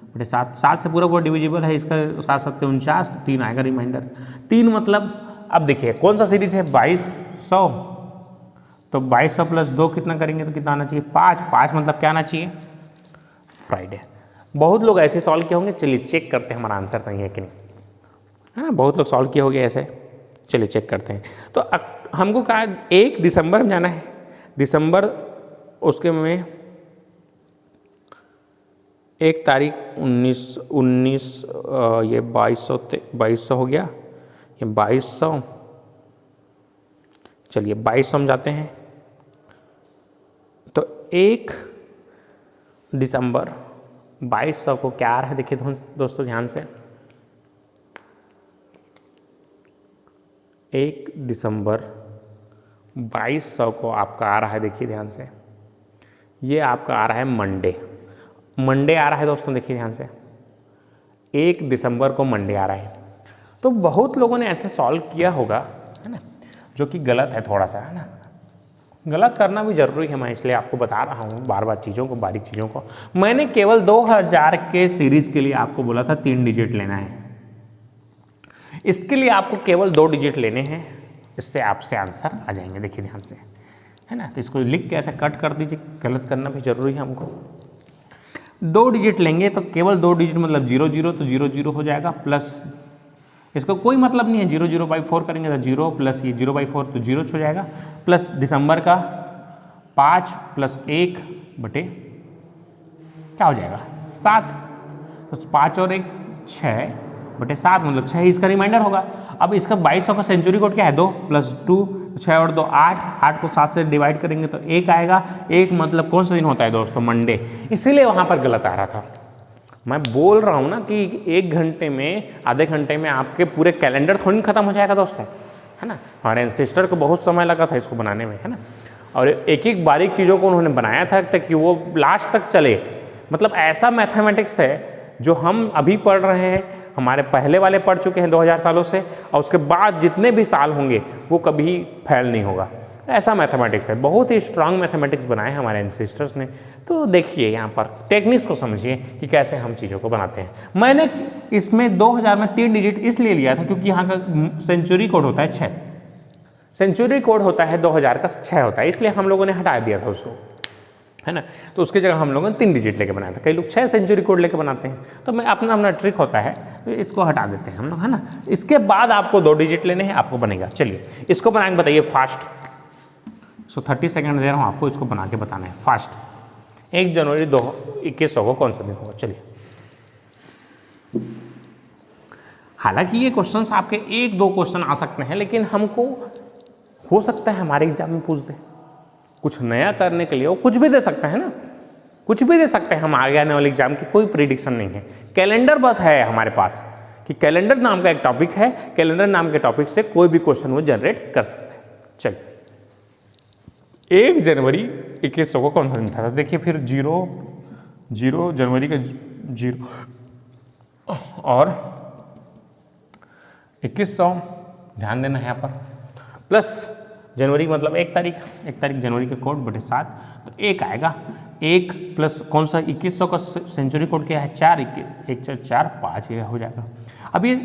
बटे 7 से पूरा डिविजिबल है, इसका 7 7 49, 3 आएगा रिमाइंडर। 3 मतलब अब देखिए कौन सा सीरीज है, 2200, तो 2200 + 2 कितना करेंगे तो कितना आना चाहिए, 5 मतलब क्या आना चाहिए, फ्राइडे। बहुत लोग ऐसे सॉल्व किए होंगे, चलिए चेक करते हैं हमारा आंसर सही है कि नहीं, है ना, बहुत लोग सॉल्व किए होंगे ऐसे, चलिए चेक करते हैं। तो हमको कहा 1 दिसंबर में जाना है, दिसंबर उसके में 1 तारीख 19 ये 2200 हो गया, ये 2200, चलिए 2200 में जाते हैं, 1 दिसंबर 2200 को क्या आ रहा है, देखिए दोस्तों ध्यान से, 1 दिसंबर 2200 को आपका आ रहा है, देखिए ध्यान से, ये आपका आ रहा है मंडे आ रहा है दोस्तों, देखिए ध्यान से, 1 दिसंबर को मंडे आ रहा है। तो बहुत लोगों ने ऐसे सॉल्व किया होगा, है ना, जो कि गलत है थोड़ा सा, है ना। गलत करना भी जरूरी है, मैं इसलिए आपको बता रहा हूँ बार बार चीज़ों को, बारीक चीज़ों को। मैंने केवल 2000 के सीरीज के लिए आपको बोला था 3 डिजिट लेना है, इसके लिए आपको केवल 2 डिजिट लेने हैं, इससे आपसे आंसर आ जाएंगे, देखिए ध्यान से, है ना। तो इसको लिख के ऐसे कट कर दीजिए, गलत करना भी जरूरी है हमको। 2 डिजिट लेंगे तो केवल 2 डिजिट मतलब 00, तो 00 हो जाएगा, प्लस इसको कोई मतलब नहीं है, 00/4 करेंगे तो 0 प्लस ये 0/4 तो 0 हो जाएगा, प्लस दिसंबर का 5 + 1 बटे क्या हो जाएगा 7, तो 5 और 1 6 बटे 7 मतलब 6 इसका रिमाइंडर होगा। अब इसका 2200 का सेंचुरी कोड क्या है 2 + 2, 6 और 2 8 को 7 से डिवाइड करेंगे तो 1 आएगा। 1 मतलब कौन सा दिन होता है दोस्तों, मंडे, इसीलिए वहाँ पर गलत आ रहा था। मैं बोल रहा हूँ ना कि 1 घंटे में, आधे घंटे में आपके पूरे कैलेंडर थोड़ी खत्म हो जाएगा दोस्तों, है ना। हमारे एंसेस्टर को बहुत समय लगा था इसको बनाने में, है ना, और एक एक बारीक चीज़ों को उन्होंने बनाया था ताकि वो लास्ट तक चले। मतलब ऐसा मैथमेटिक्स है जो हम अभी पढ़ रहे हैं, हमारे पहले वाले पढ़ चुके हैं 2000 सालों से, और उसके बाद जितने भी साल होंगे वो कभी फेल नहीं होगा। ऐसा मैथमेटिक्स है, बहुत ही स्ट्रांग मैथमेटिक्स बनाए हमारे एंसेस्टर्स ने। तो देखिए यहाँ पर टेक्निक्स को समझिए कि कैसे हम चीज़ों को बनाते हैं। मैंने इसमें 2000 में 3 डिजिट इसलिए लिया था क्योंकि यहाँ का सेंचुरी कोड होता है 6, सेंचुरी कोड होता है 2000 का 6 होता है, इसलिए हम लोगों ने हटा दिया था उसको, है ना। तो उसकी जगह हम लोगों ने 3 डिजिट लेके बनाया था। कई लोग 6 सेंचुरी कोड लेके बनाते हैं, तो मैं अपना ट्रिक होता है, तो इसको हटा देते हैं हम लोग, है ना। इसके बाद आपको 2 डिजिट लेने हैं, आपको बनेगा। चलिए इसको बना के बताइए फास्ट। 30 सेकंड दे रहा हूँ आपको, इसको बना के बताना है फास्ट। 1 जनवरी 2100 को कौन सा दिन होगा, चलिए। हालांकि ये क्वेश्चंस आपके 1-2 क्वेश्चन आ सकते हैं, लेकिन हमको हो सकता है हमारे एग्जाम में पूछ दे, कुछ नया करने के लिए वो कुछ भी दे सकते हैं ना, कुछ भी दे सकते हैं। हम आगे आने वाले एग्जाम की कोई प्रिडिक्शन नहीं है। कैलेंडर बस है हमारे पास कि कैलेंडर नाम का एक टॉपिक है, कैलेंडर नाम के टॉपिक से कोई भी क्वेश्चन वो जनरेट कर सकते हैं। चलिए 1 जनवरी 2100 को कौन सा दिन था, देखिए फिर 0 जनवरी का 0 और 2100 ध्यान देना है यहाँ पर, प्लस जनवरी मतलब 1 तारीख जनवरी के कोड बटे 7, तो 1 आएगा। 1 प्लस कौन सा 2100 का सेंचुरी कोड क्या है 4, 1 4 5 ये हो जाएगा। अब ये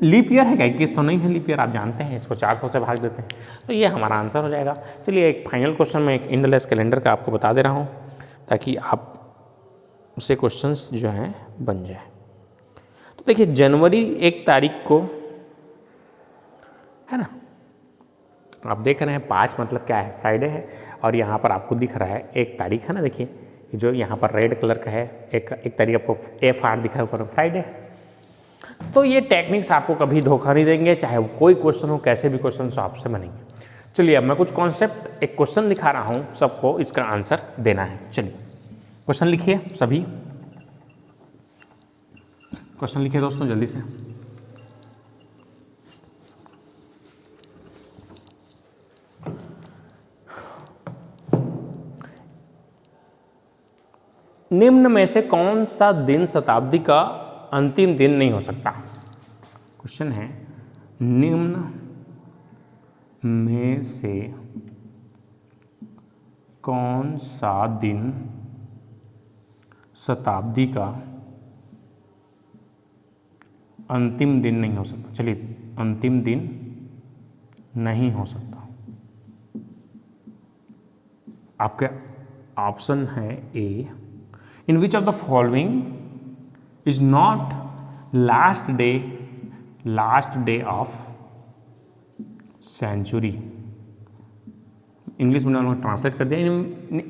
लीप ईयर है क्या, 2100 नहीं है लीप ईयर, आप जानते हैं, इसको 400 से भाग देते हैं, तो ये हमारा आंसर हो जाएगा। चलिए एक फाइनल क्वेश्चन में एक इंडलेस कैलेंडर का आपको बता दे रहा हूँ ताकि आप उससे क्वेश्चंस जो हैं बन जाए। तो देखिए जनवरी 1 तारीख को, है ना, आप देख रहे हैं 5 मतलब क्या है, फ्राइडे है, और यहाँ पर आपको दिख रहा है 1 तारीख, है ना। देखिए जो यहाँ पर रेड कलर का है, एक तारीख आपको FR दिखा है ऊपर, फ्राइडे। तो ये टेक्निक्स आपको कभी धोखा नहीं देंगे, चाहे वो कोई क्वेश्चन हो, कैसे भी क्वेश्चन हो आपसे बनेंगे। चलिए अब मैं कुछ कॉन्सेप्ट, एक क्वेश्चन दिखा रहा हूँ, सबको इसका आंसर देना है। चलिए क्वेश्चन लिखिए, सभी क्वेश्चन लिखिए दोस्तों जल्दी से। निम्न में से कौन सा दिन शताब्दी का अंतिम दिन नहीं हो सकता। क्वेश्चन है निम्न में से कौन सा दिन शताब्दी का अंतिम दिन नहीं हो सकता। चलिए अंतिम दिन नहीं हो सकता, आपके ऑप्शन है ए, in which of the following is not last day of century। English में उन्होंने ट्रांसलेट कर दिया,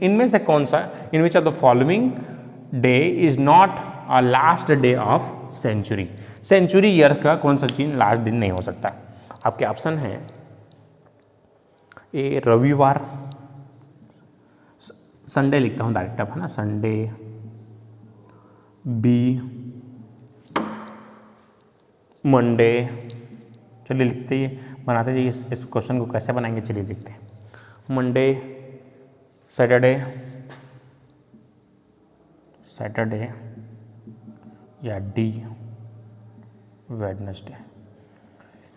इनमें से कौन सा, in which of the following day is not a last day of century। Century year का कौन सा चीज लास्ट दिन नहीं हो सकता। आपके ऑप्शन है ए रविवार, संडे लिखता हूँ डायरेक्ट अब, है ना, संडे बी मंडे। चलिए लिखते ही बनाते जाइए, इस क्वेश्चन को कैसे बनाएंगे चलिए देखते हैं। मंडे, सैटरडे, सैटरडे या डी वेडनेसडे।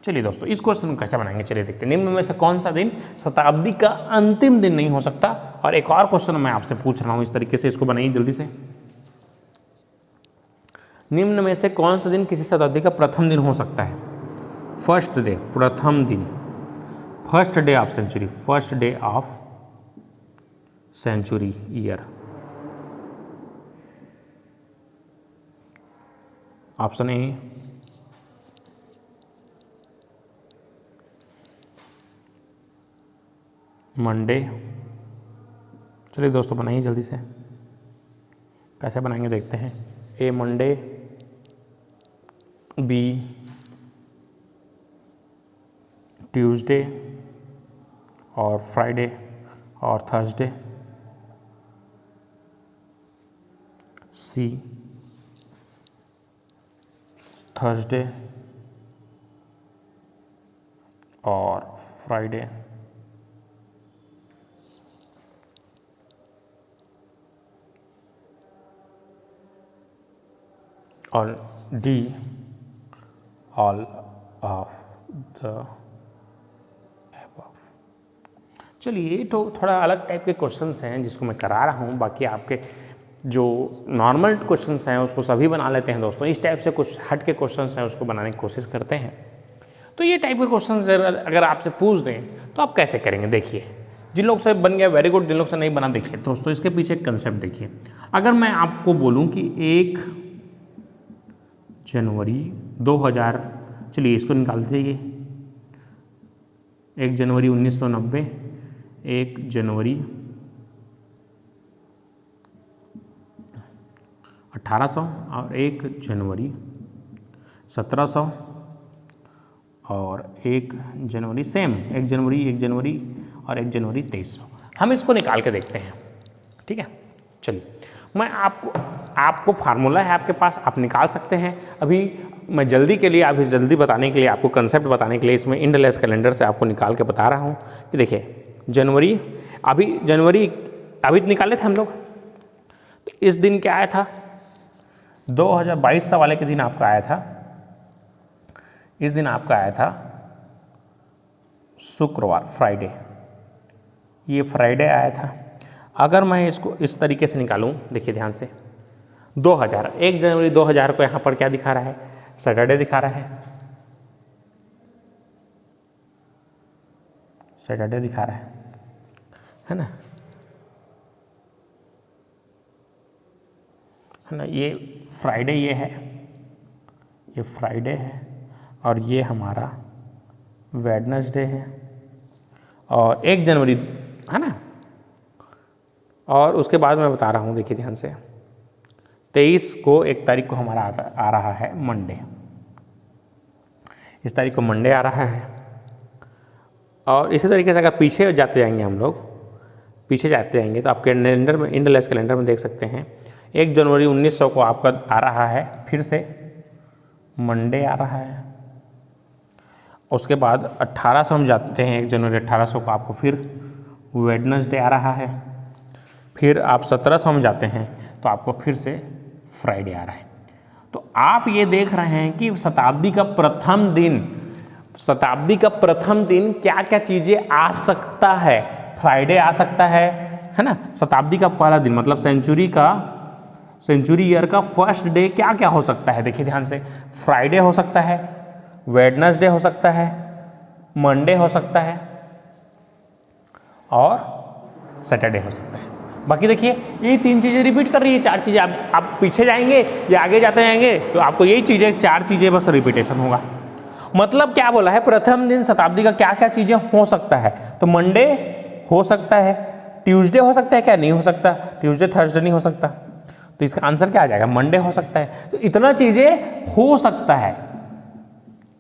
चलिए दोस्तों इस क्वेश्चन को कैसे बनाएंगे चलिए देखते हैं। निम्न में से कौन सा दिन शताब्दी का अंतिम दिन नहीं हो सकता? और एक और क्वेश्चन मैं आपसे पूछ रहा हूं इस तरीके से, इसको बनाइए जल्दी से। निम्न में से कौन सा दिन किसी शताब्दी का प्रथम दिन हो सकता है? फर्स्ट डे, प्रथम दिन, first day of century, first day of century year. Option A Monday. चलिए दोस्तों बनाइए जल्दी से, कैसे बनाएंगे देखते हैं। ए मंडे, बी ट्यूसडे और फ्राइडे और थर्सडे, सी थर्सडे और फ्राइडे, और D all of the above. चलिए तो थोड़ा अलग टाइप के क्वेश्चंस हैं जिसको मैं करा रहा हूँ, बाकी आपके जो नॉर्मल क्वेश्चंस हैं उसको सभी बना लेते हैं दोस्तों। इस टाइप से कुछ हट के क्वेश्चंस हैं उसको बनाने की कोशिश करते हैं। तो ये टाइप के क्वेश्चंस अगर आपसे पूछ दें तो आप कैसे करेंगे देखिए। जिन लोग से बन गया वेरी गुड, जिन लोग से नहीं बना देखिए दोस्तों इसके पीछे एक कंसेप्ट देखिए। अगर मैं आपको बोलूँ कि 1 जनवरी 2000, चलिए इसको निकाल दीजिए, 1 जनवरी 1990, 1 जनवरी 1800 और 1 जनवरी 1700 और 1 जनवरी सेम, 1 जनवरी और 1 जनवरी 2300। हम इसको निकाल के देखते हैं, ठीक है। चलिए मैं आपको फार्मूला है आपके पास, आप निकाल सकते हैं। अभी मैं जल्दी के लिए, अभी जल्दी बताने के लिए, आपको कंसेप्ट बताने के लिए इसमें इंडलेस कैलेंडर से आपको निकाल के बता रहा हूँ कि देखिए जनवरी अभी निकाले थे हम लोग। तो इस दिन क्या आया था? 2022 वाले के दिन आपका आया था, इस दिन आपका आया था शुक्रवार, फ्राइडे, ये फ्राइडे आया था। अगर मैं इसको इस तरीके से निकालूं, देखिए ध्यान से, 2000, 1 जनवरी 2000 को यहाँ पर क्या दिखा रहा है? सैटरडे दिखा रहा है, सैटरडे दिखा रहा है ना, है ना। ये फ्राइडे, ये फ्राइडे है और ये हमारा वेडनेसडे है और 1 जनवरी, है ना। और उसके बाद मैं बता रहा हूँ, देखिए ध्यान से, 23 को 1 तारीख को हमारा आ रहा है मंडे, इस तारीख को मंडे आ रहा है। और इसी तरीके से अगर पीछे जाते जाएंगे हम लोग, पीछे जाते जाएंगे तो आप कैलेंडर में, इंडलेस कैलेंडर में देख सकते हैं 1 जनवरी 1900 को आपका आ रहा है फिर से मंडे आ रहा है। उसके बाद 1800 हम जाते हैं, 1 जनवरी 1800 को आपको फिर वेडनेसडे आ रहा है। फिर आप 1700 में जाते हैं तो आपको फिर से फ्राइडे आ रहा है। तो आप ये देख रहे हैं कि शताब्दी का प्रथम दिन क्या क्या चीज़ें आ सकता है। फ्राइडे आ सकता है ना। शताब्दी का पहला दिन मतलब सेंचुरी ईयर का फर्स्ट डे क्या क्या हो सकता है, देखिए ध्यान से, फ्राइडे हो सकता है, वेडनेसडे हो सकता है, मंडे हो सकता है और सैटरडे हो सकता है। बाकी देखिए ये 3 चीज़ें रिपीट कर रही है, 4 चीज़ें। आप पीछे जाएंगे या आगे जाते जाएंगे तो आपको यही चीज़ें, 4 चीज़ें बस रिपीटेशन होगा। मतलब क्या बोला है, प्रथम दिन शताब्दी का क्या क्या चीज़ें हो सकता है। तो मंडे हो सकता है, ट्यूसडे हो सकता है, क्या नहीं हो सकता, ट्यूसडे थर्सडे नहीं हो सकता। तो इसका आंसर क्या आ जाएगा, मंडे हो सकता है। तो इतना चीज़ें हो सकता है।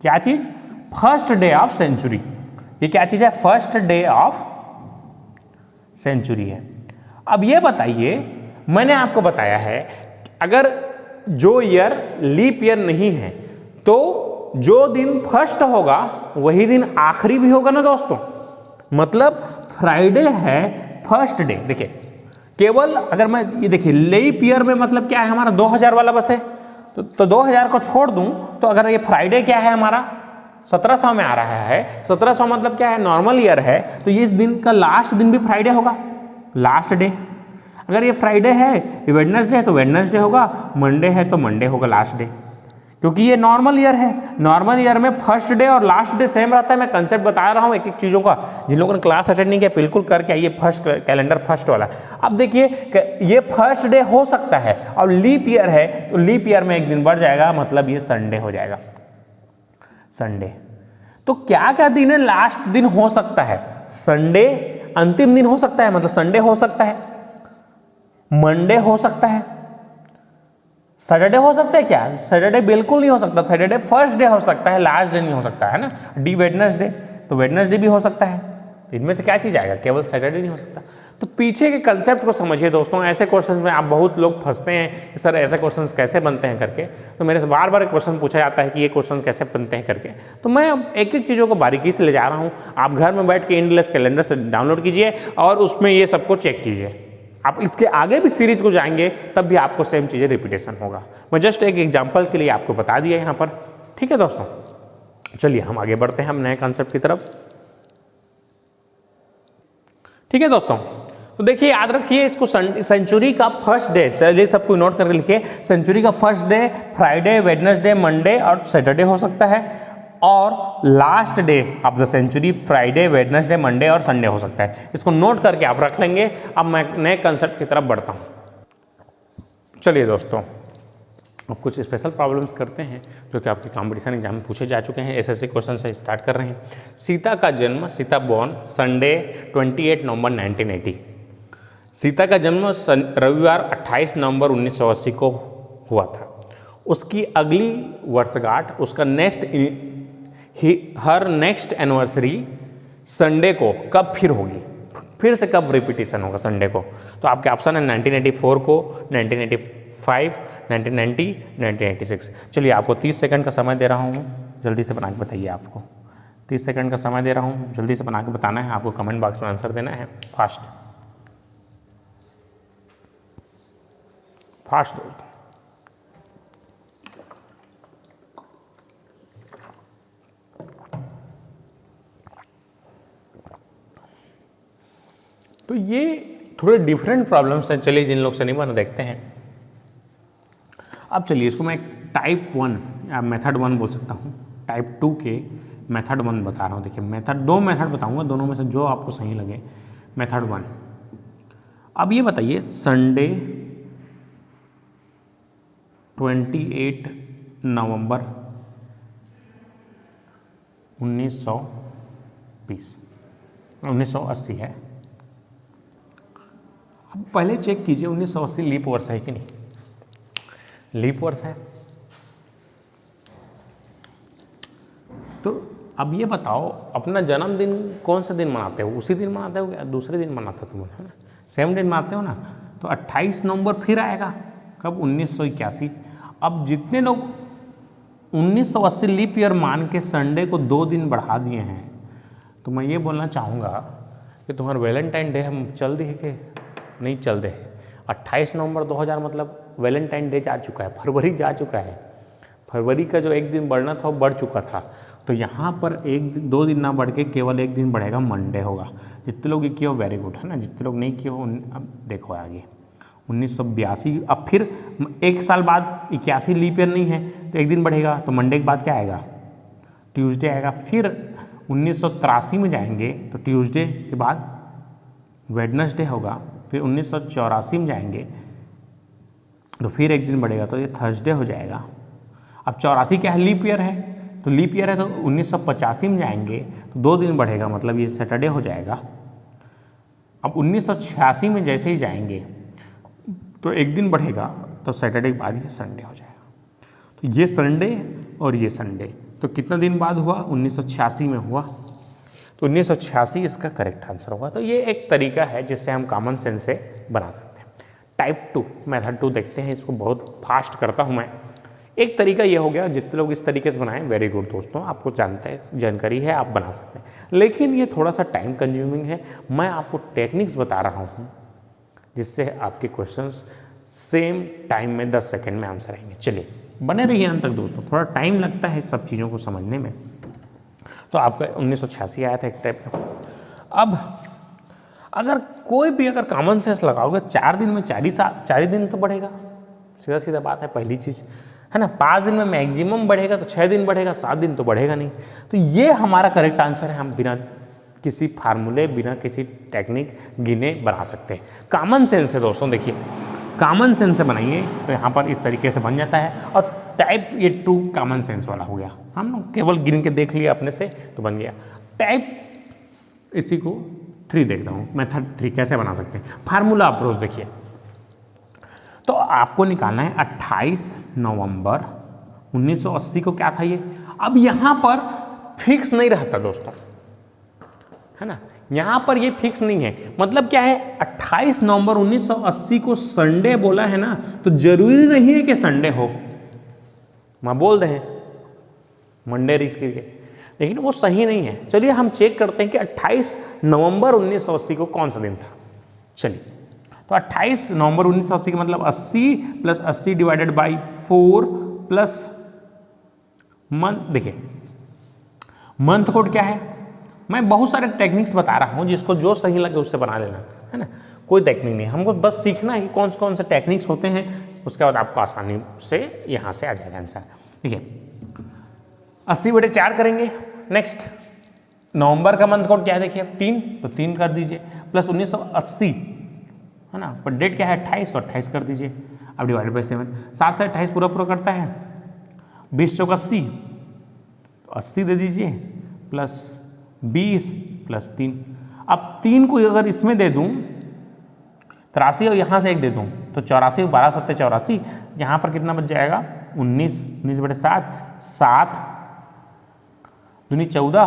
क्या चीज़? First day of century. ये क्या चीज़ है? फर्स्ट डे ऑफ सेंचुरी है। अब ये बताइए, मैंने आपको बताया है अगर जो ईयर लीप ईयर नहीं है तो जो दिन फर्स्ट होगा वही दिन आखिरी भी होगा ना दोस्तों। मतलब फ्राइडे है फर्स्ट डे। देखिए केवल अगर मैं ये देखिए लीप ईयर में मतलब क्या है हमारा 2000 वाला बस है, तो 2000 को छोड़ दूं तो अगर ये फ्राइडे क्या है हमारा 1700 में आ रहा है, 1700 मतलब क्या है नॉर्मल ईयर है, तो ये इस दिन का लास्ट दिन भी फ्राइडे होगा, लास्ट डे। अगर ये फ्राइडे है, ये वेडनेसडे है तो वेडनेसडे होगा, मंडे है तो मंडे होगा लास्ट डे, क्योंकि ये नॉर्मल ईयर है। नॉर्मल ईयर में फर्स्ट डे और लास्ट डे सेम रहता है। मैं कंसेप्ट बता रहा हूँ एक एक चीज़ों का, जिन लोगों ने क्लास अटेंड नहीं किया बिल्कुल करके आइए, फर्स्ट कैलेंडर फर्स्ट वाला। अब देखिए ये फर्स्ट डे हो सकता है और लीप ईयर है तो लीप ईयर में एक दिन बढ़ जाएगा, मतलब ये संडे हो जाएगा, संडे। तो क्या क्या दिन है लास्ट दिन हो सकता है, संडे अंतिम दिन हो सकता है, मतलब संडे हो सकता है, मंडे हो सकता है, सैटरडे हो सकता है क्या, सैटरडे बिल्कुल नहीं हो सकता, सैटरडे फर्स्ट डे हो सकता है, लास्ट डे नहीं हो सकता है ना। डी वेडनेसडे तो वेडनेसडे भी हो सकता है, इनमें से क्या चीज़ आएगा, केवल सैटरडे नहीं हो सकता। तो पीछे के कंसेप्ट को समझिए दोस्तों। ऐसे क्वेश्चंस में आप बहुत लोग फंसते हैं कि सर ऐसे क्वेश्चंस कैसे बनते हैं करके, तो मेरे से बार बार क्वेश्चन पूछा जाता है कि ये क्वेश्चन कैसे बनते हैं करके, तो मैं एक एक चीज़ों को बारीकी से ले जा रहा हूँ। आप घर में बैठ के इंडलेस कैलेंडर से डाउनलोड कीजिए और उसमें ये सबको चेक कीजिए। आप इसके आगे भी सीरीज को जाएंगे तब भी आपको सेम चीज़ें रिपीटेशन होगा। मैं जस्ट एक एग्जांपल के लिए आपको बता दिया यहाँ पर, ठीक है दोस्तों। चलिए हम आगे बढ़ते हैं हम नए कॉन्सेप्ट की तरफ, ठीक है दोस्तों। तो देखिए याद रखिए इसको, सेंचुरी का फर्स्ट डे, चलिए सबको नोट करके लिखिए, सेंचुरी का first day Friday, Wednesday, Monday और सैटरडे हो सकता है, और last day of the century Friday, Wednesday, Monday और संडे हो सकता है। इसको नोट करके आप रख लेंगे। अब मैं नए कंसेप्ट की तरफ बढ़ता हूँ। चलिए दोस्तों अब कुछ स्पेशल प्रॉब्लम्स करते हैं जो कि आपके कॉम्पिटिशन एग्जाम में पूछे जा चुके हैं। एसएससी क्वेश्चन से स्टार्ट कर रहे हैं। सीता का जन्म, सीता बॉर्न संडे 28 नवंबर 1980। सीता का जन्म रविवार 28 नवंबर 1980 को हुआ था। उसकी अगली वर्षगांठ, उसका हर नेक्स्ट एनिवर्सरी संडे को कब फिर होगी, फिर से कब रिपीटेशन होगा संडे को। तो आपके ऑप्शन है 1984 को, 1985, 1990, 1986। चलिए आपको 30 सेकंड का समय दे रहा हूँ, जल्दी से बना के बताइए। आपको 30 सेकंड का समय दे रहा हूँ, जल्दी से बना के बताना है। आपको कमेंट बॉक्स में आंसर देना है, फास्ट फास्ट दोस्तों। तो ये थोड़े डिफरेंट प्रॉब्लम्स हैं, चलिए जिन लोग से नहीं बना देखते हैं। अब चलिए इसको मैं टाइप 1 या मेथड 1 बोल सकता हूँ, टाइप 2 के मेथड 1 बता रहा हूँ। देखिए मेथड, दो मेथड बताऊँगा, दोनों में से जो आपको सही लगे। मेथड 1, अब ये बताइए संडे 28 नवंबर 1980 है। अब पहले चेक कीजिए 1980 लीप वर्ष है कि नहीं, लीप वर्ष है। तो अब ये बताओ अपना जन्मदिन कौन से दिन मनाते हो, उसी दिन मनाते हो या दूसरे दिन मनाते हो तुम, है ना, सेम दिन मनाते हो ना। तो 28 नवंबर फिर आएगा कब, 1981। अब जितने लोग 1980 लीप ईयर मान के संडे को 2 दिन बढ़ा दिए हैं, तो मैं ये बोलना चाहूँगा कि तुम्हारा वैलेंटाइन डे हम चल दिए कि नहीं चल दे। 28 नवंबर 2000 मतलब वैलेंटाइन डे जा चुका है, फरवरी जा चुका है, फरवरी का जो एक दिन बढ़ना था वो बढ़ चुका था। तो यहाँ पर 2 दिन ना बढ़ के केवल एक दिन बढ़ेगा, मंडे होगा। जितने लोग ये किए हो वेरी गुड, है ना, जितने लोग नहीं किए हो अब देखो आगे 1982। अब फिर एक साल बाद 81 लीप ईयर नहीं है तो एक दिन बढ़ेगा, तो मंडे के बाद क्या आएगा, ट्यूसडे आएगा। फिर 1983 में जाएंगे तो ट्यूसडे के बाद वेडनेसडे होगा। फिर 1984 में जाएंगे तो फिर एक दिन बढ़ेगा, तो ये थर्सडे हो जाएगा। अब 84 क्या है, लीप ईयर है, तो लीप ईयर है तो 1985 में जाएंगे तो 2 दिन बढ़ेगा, मतलब ये सैटरडे हो जाएगा। अब 1986 में जैसे ही जाएंगे तो एक दिन बढ़ेगा, तो सैटरडे के बाद ये संडे हो जाएगा। तो ये संडे और ये संडे, तो कितना दिन बाद हुआ, 1986 में हुआ। तो 1986 इसका करेक्ट आंसर होगा। तो ये एक तरीका है जिससे हम कॉमन सेंस से बना सकते हैं। टाइप 2 मेथड 2 देखते हैं, इसको बहुत फास्ट करता हूँ मैं। एक तरीका ये हो गया, जितने लोग इस तरीके से बनाएं वेरी गुड दोस्तों, आपको जानकारी है, आप बना सकते हैं। लेकिन ये थोड़ा सा टाइम कंज्यूमिंग है। मैं आपको टेक्निक्स बता रहा हूँ जिससे आपके क्वेश्चंस सेम टाइम में 10 सेकंड में आंसर आएंगे। चलिए बने रहिए अंत तक दोस्तों, थोड़ा टाइम लगता है सब चीज़ों को समझने में। तो आपका 1986 आया था एक टाइप का। अब अगर कोई भी अगर कॉमन सेंस लगाओगे 4 दिन में 4 ही दिन तो बढ़ेगा, सीधा सीधा बात है, पहली चीज़ है ना। 5 दिन में मैक्सिमम बढ़ेगा तो 6 दिन बढ़ेगा, 7 दिन तो बढ़ेगा नहीं। तो ये हमारा करेक्ट आंसर है, हम बिना किसी फार्मूले, बिना किसी टेक्निक गिने बना सकते हैं। कॉमन सेंस है दोस्तों, देखिए कॉमन सेंस से बनाइए तो यहाँ पर इस तरीके से बन जाता है। और टाइप ये 2 कॉमन सेंस वाला हो गया, हम लोग केवल गिन के देख लिया अपने से तो बन गया। टाइप इसी को 3 देखता हूँ, मेथड 3 कैसे बना सकते हैं। फार्मूला अप्रोच देखिए, तो आपको निकालना है 28 नवंबर 1980 को क्या था ये। अब यहाँ पर फिक्स नहीं रहता दोस्तों, है ना, यहाँ पर ये फिक्स नहीं है। मतलब क्या है, 28 नवंबर 1980 को संडे बोला है ना, तो जरूरी नहीं है कि संडे हो। मैं बोल रहे हैं मंडे रिस्क के, लेकिन वो सही नहीं है। चलिए हम चेक करते हैं कि 28 नवंबर 1980 को कौन सा दिन था। चलिए, तो 28 नवंबर 1980 का मतलब 80 + 80 डिवाइडेड बाई 4 प्लस मंथ। देखिए मंथ कोड क्या है, मैं बहुत सारे टेक्निक्स बता रहा हूँ, जिसको जो सही लगे उससे बना लेना, है ना। कोई टेक्निक नहीं, हमको बस सीखना है कि कौन से टेक्निक्स होते हैं, उसके बाद आपको आसानी से यहाँ से आ जाएगा आंसर। देखिए 80/4 करेंगे। नेक्स्ट नवंबर का मंथ कोड क्या है, देखिए 3, तो 3 कर दीजिए, प्लस 1980, है ना, पर डेट क्या है 28, तो 28 कर दीजिए। अब डिवाइडेड बाई 7, 7 से 28 पूरा करता है, 20 चौक 80, तो 80 दे दीजिए, प्लस 20 प्लस 3। अब 3 को अगर इसमें दे दूं 83 और यहाँ से 1 दे दूं तो 84, 12 7 84, यहाँ पर कितना बच जाएगा 19, 19/7, 7 दूनी 14,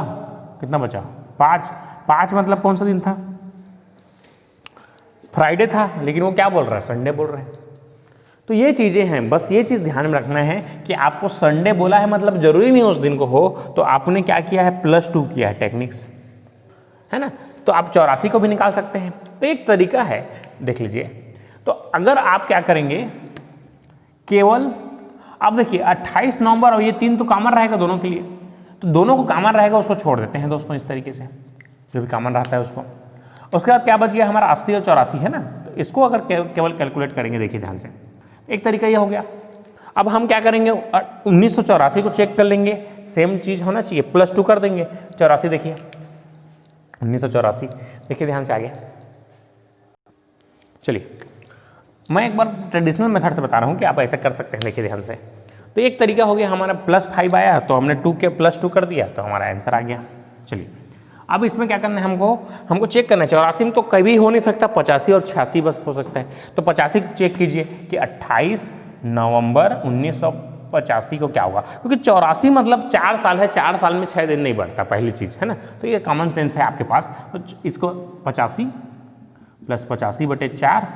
कितना बचा 5, 5 मतलब कौन सा दिन था, फ्राइडे था, लेकिन वो क्या बोल रहा है संडे बोल रहे हैं। तो ये चीज़ें हैं, बस ये चीज़ ध्यान में रखना है कि आपको संडे बोला है मतलब जरूरी नहीं उस दिन को हो, तो आपने क्या किया है +2 किया है टेक्निक्स, है ना। तो आप 84 को भी निकाल सकते हैं, तो एक तरीका है, देख लीजिए। तो अगर आप क्या करेंगे, केवल अब देखिए 28 नवंबर और ये 3 तो कॉमन रहेगा दोनों के लिए, तो दोनों को कॉमन रहेगा उसको छोड़ देते हैं दोस्तों, इस तरीके से जो भी कॉमन रहता है उसको। उसके बाद क्या बच गया हमारा 80 और 84, है ना। तो इसको अगर केवल कैलकुलेट करेंगे, देखिए ध्यान से, एक तरीका ये हो गया। अब हम क्या करेंगे 1984 को चेक कर लेंगे, सेम चीज़ होना चाहिए, +2 कर देंगे। 84 देखिए 1984, देखिए ध्यान से आ गया। चलिए मैं एक बार ट्रेडिशनल मेथड से बता रहा हूँ कि आप ऐसे कर सकते हैं, देखिए ध्यान से। तो एक तरीका हो गया हमारा +5 आया, तो हमने 2 के +2 कर दिया, तो हमारा आंसर आ गया। चलिए अब इसमें क्या करना है, हमको चेक करना है। 84 में तो कभी हो नहीं सकता, 85 और 86 बस हो सकता है। तो 85 चेक कीजिए कि 28 नवंबर 1985 को क्या होगा, क्योंकि 84 मतलब 4 साल है, 4 साल में 6 दिन नहीं बढ़ता, पहली चीज़, है ना। तो ये कॉमन सेंस है आपके पास। तो इसको 85 + 85/4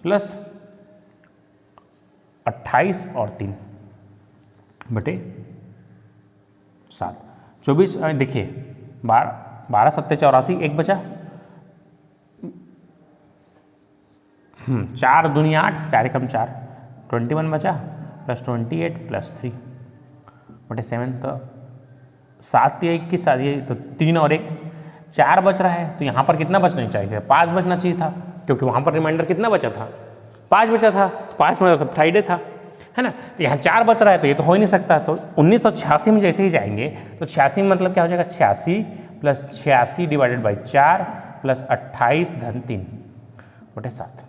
प्लस 28 और 3/7, 24। देखिए 12 7 84, 1 बचा, 4 दूनी 8, 4 एकम 4, 21 बचा, प्लस 28 + 3/7, तो 7 या 21, तो 3 और 1 4 बच रहा है। तो यहाँ पर कितना बचना चाहिए, 5 बचना चाहिए था, क्योंकि वहाँ पर रिमाइंडर कितना बचा था, 5 बचा था, 5 में फ्राइडे था, है ना। तो यहाँ 4 बच रहा है, तो ये तो हो ही नहीं सकता। तो 1986 में जैसे ही जाएंगे, तो 86 में मतलब क्या हो जाएगा 86 + 86 डिवाइडेड बाई 4 प्लस 28 धन 3/7।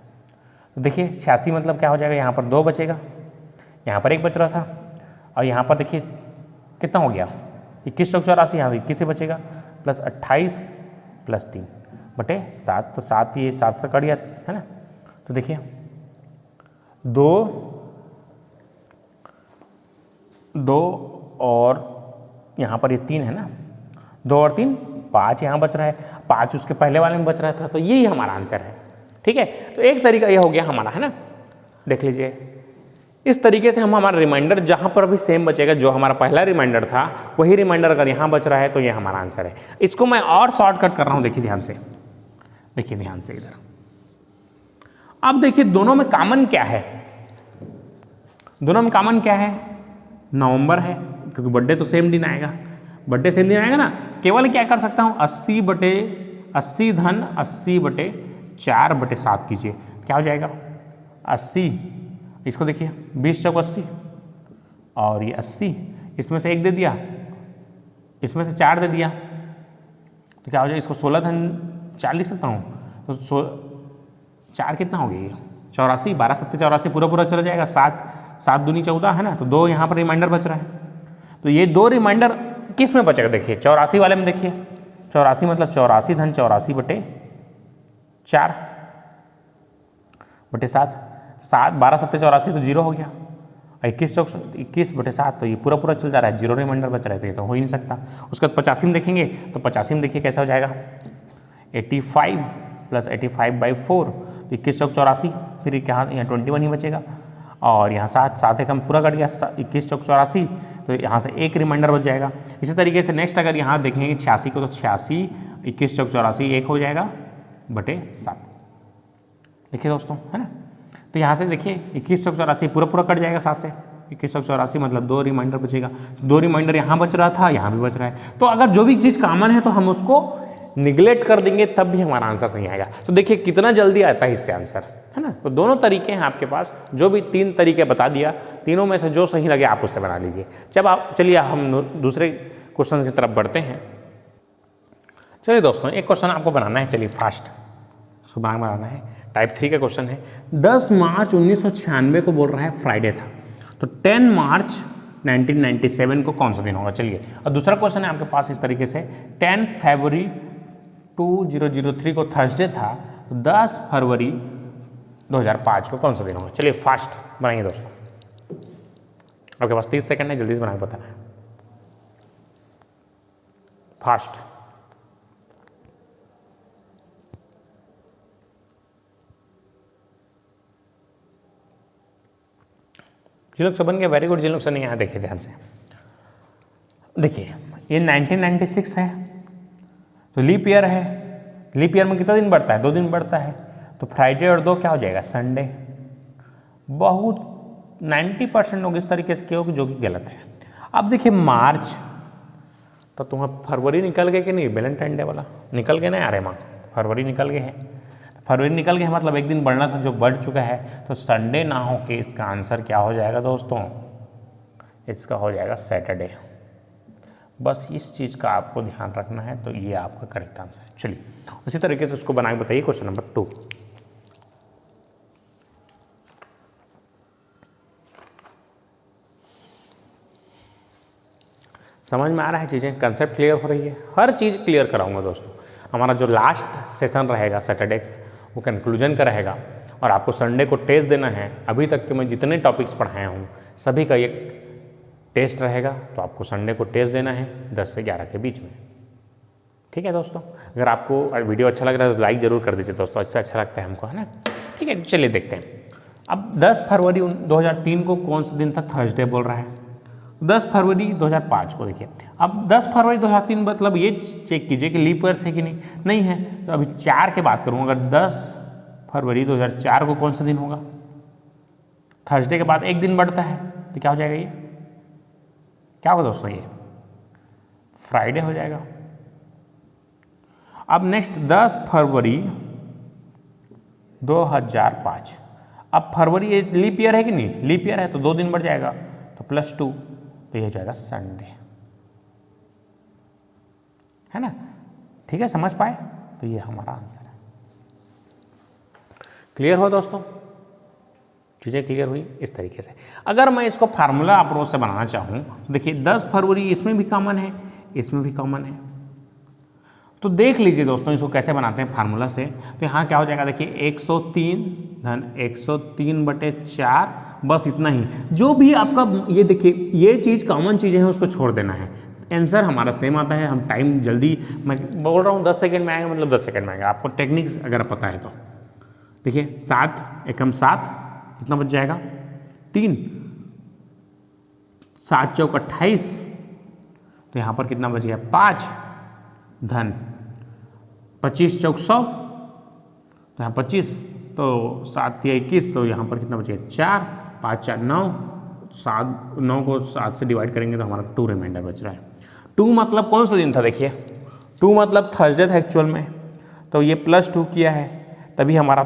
तो देखिए 86 मतलब क्या हो जाएगा, यहाँ पर 2 बचेगा, यहाँ पर 1 बच रहा था, और यहाँ पर देखिए कितना हो गया 21 चौक 84, यहाँ 21 से बचेगा, प्लस 28 + 3/7, तो 7 ये 7 से कट गया, है ना। तो देखिए 2 और यहाँ पर ये 3 है ना, 2 और 3 5 यहाँ बच रहा है, 5 उसके पहले वाले में बच रहा था, तो यही हमारा आंसर है। ठीक है, तो एक तरीका यह हो गया हमारा, है ना। देख लीजिए, इस तरीके से हम हमारा रिमाइंडर जहाँ पर भी सेम बचेगा, जो हमारा पहला रिमाइंडर था वही रिमाइंडर अगर यहाँ बच रहा है तो ये हमारा आंसर है। इसको मैं और शॉर्टकट कर रहा हूँ, देखिए ध्यान से, देखिए ध्यान से इधर। अब देखिए दोनों में कॉमन क्या है, दोनों में कॉमन क्या है, नवंबर है, क्योंकि बर्थडे तो सेम दिन आएगा, बर्थडे सेम दिन आएगा ना। केवल क्या कर सकता हूँ, 80 धन 80/4/7 कीजिए, क्या हो जाएगा 80, इसको देखिए 20 चौक 80 और ये 80, इसमें से 1 दे दिया, इसमें से 4 दे दिया, तो क्या हो जाएगा, इसको 16 धन 4 लिख सकता हूँ, तो 4 कितना हो गया, 84, 12 7 84 पूरा चला जाएगा, 7 दूनी 14 है ना, तो 2 यहाँ पर रिमाइंडर बच रहा है। तो ये 2 रिमाइंडर किस में बचेगा, देखिए 84 वाले में, देखिए 84 मतलब 84 धन 84/4/7, 12 7 84 तो 0 हो गया, 21 चौक 21/7, तो ये पूरा चल जा रहा है, 0 रिमाइंडर बच रहे थे, तो हो ही नहीं सकता। उसके बाद 85 में देखेंगे, तो 85 में देखिए कैसा हो जाएगा, 85 + 85/4, 21 चौक 84, फिर यहाँ 21 ही बचेगा, और यहाँ 7 एकम पूरा कट गया, 21 चौक 84, तो यहाँ से 1 रिमाइंडर बच जाएगा। इसी तरीके से नेक्स्ट अगर यहाँ देखेंगे 86 को, तो 86 21 चौक 84 1 हो जाएगा /7। देखिए दोस्तों, है ना, तो यहाँ से देखिए 21 चौक 84 पूरा कट जाएगा 7 से, 21 चौक 84 मतलब 2 रिमाइंडर बचेगा, 2 रिमाइंडर यहाँ बच रहा था, यहाँ भी बच रहा है। तो अगर जो भी चीज़ कॉमन है तो हम उसको निगलेक्ट कर देंगे, तब भी हमारा आंसर सही आएगा। तो देखिए कितना जल्दी आता है इससे आंसर, है ना। तो दोनों तरीके हैं आपके पास, जो भी 3 तरीके बता दिया, तीनों में से जो सही लगे आप उससे बना लीजिए। चलिए हम दूसरे क्वेश्चन की तरफ बढ़ते हैं। चलिए दोस्तों, एक क्वेश्चन आपको बनाना है, चलिए फास्ट सुबह बनाना है, टाइप 3 का क्वेश्चन है। 10 मार्च 1996 को बोल रहा है फ्राइडे था, तो 10 मार्च 1997 को कौन सा दिन होगा। चलिए, और दूसरा क्वेश्चन है आपके पास इस तरीके से, 10 फरवरी 2003 को थर्सडे था, तो 10 फरवरी 2005 को कौन सा दिन होगा। चलिए फास्ट बनाइए दोस्तों, आपके पास 30 सेकंड है, जल्दी से बना के बताना है, फास्ट। जिन लोग से बन गया वेरी गुड, जिन लोग से नहीं आया देखिए ध्यान से, देखिए ये 1996 है, तो लीप ईयर है, लीप ईयर में कितना दिन बढ़ता है, 2 दिन बढ़ता है, तो फ्राइडे और 2 क्या हो जाएगा, संडे। बहुत 90% लोग इस तरीके से किए होगी, जो कि गलत है। अब देखिए मार्च, तो तुम्हें फरवरी निकल गए कि नहीं, वैलेंटाइन डे वाला निकल गए ना, अरे माँ फरवरी निकल गए हैं, फरवरी निकल गए मतलब 1 दिन बढ़ना था जो बढ़ चुका है, तो संडे ना हो के इसका आंसर क्या हो जाएगा दोस्तों, इसका हो जाएगा सैटरडे। बस इस चीज़ का आपको ध्यान रखना है, तो ये आपका करेक्ट आंसर है। चलिए उसी तरीके से उसको बना के बताइए, क्वेश्चन नंबर 2। समझ में आ रहा है चीज़ें, कंसेप्ट क्लियर हो रही है, हर चीज़ क्लियर कराऊंगा दोस्तों। हमारा जो लास्ट सेशन रहेगा सैटरडे, वो कंक्लूजन का रहेगा, और आपको संडे को टेस्ट देना है। अभी तक के मैं जितने टॉपिक्स पढ़ाया हूँ सभी का एक टेस्ट रहेगा, तो आपको संडे को टेस्ट देना है 10 से 11 के बीच में। ठीक है दोस्तों, अगर आपको वीडियो अच्छा लग रहा है तो लाइक ज़रूर कर दीजिए दोस्तों, इससे अच्छा लगता है हमको, है ना। ठीक है, चलिए देखते हैं। अब 10 फरवरी 2003 को कौन सा दिन था, थर्सडे बोल रहा है। 10 फरवरी 2005 को देखिए, अब 10 फरवरी 2003 मतलब ये चेक कीजिए कि लीप ईयर है कि नहीं है। तो अभी 4 की बात करूँ, अगर 10 फरवरी 2004 को कौन सा दिन होगा, थर्सडे के बाद 1 दिन बढ़ता है, तो क्या हो जाएगा, ये क्या होगा दोस्तों, ये फ्राइडे हो जाएगा। अब नेक्स्ट 10 फरवरी 2005, अब फरवरी ये लीप ईयर है कि नहीं, लीप ईयर है तो 2 दिन बढ़ जाएगा, तो +2, तो ये हो जाएगा संडे, है ना। ठीक है, समझ पाए, तो ये हमारा आंसर है। क्लियर हो दोस्तों, चीज़ें क्लियर हुई इस तरीके से। अगर मैं इसको फार्मूला अप्रोच से बनाना चाहूँ, तो देखिए 10 फरवरी इसमें भी कॉमन है, इसमें भी कॉमन है, तो देख लीजिए दोस्तों इसको कैसे बनाते हैं फार्मूला से। तो यहाँ क्या हो जाएगा, देखिए 103 धन 103/4, बस इतना ही। जो भी आपका ये देखिए ये चीज़ कॉमन चीज़ें हैं उसको छोड़ देना है, आंसर हमारा सेम आता है। हम टाइम जल्दी, मैं बोल रहा हूँ 10 सेकंड में आएगा मतलब 10 सेकंड में आएगा। आपको टेक्निक्स अगर पता है तो देखिए 7 एकम 7 कितना बच जाएगा 3, 7 चौक 28, तो यहाँ पर कितना बच गया 5 धन 25 चौक 100, तो यहाँ 25, तो 7 या 21, तो यहाँ पर कितना बच गया 4, 5 4 9, 7 9 को 7 से डिवाइड करेंगे तो हमारा 2 रिमाइंडर बच रहा है। 2 मतलब कौन सा दिन था देखिए, 2 मतलब थर्सडे था एक्चुअल में, तो ये +2 किया है तभी हमारा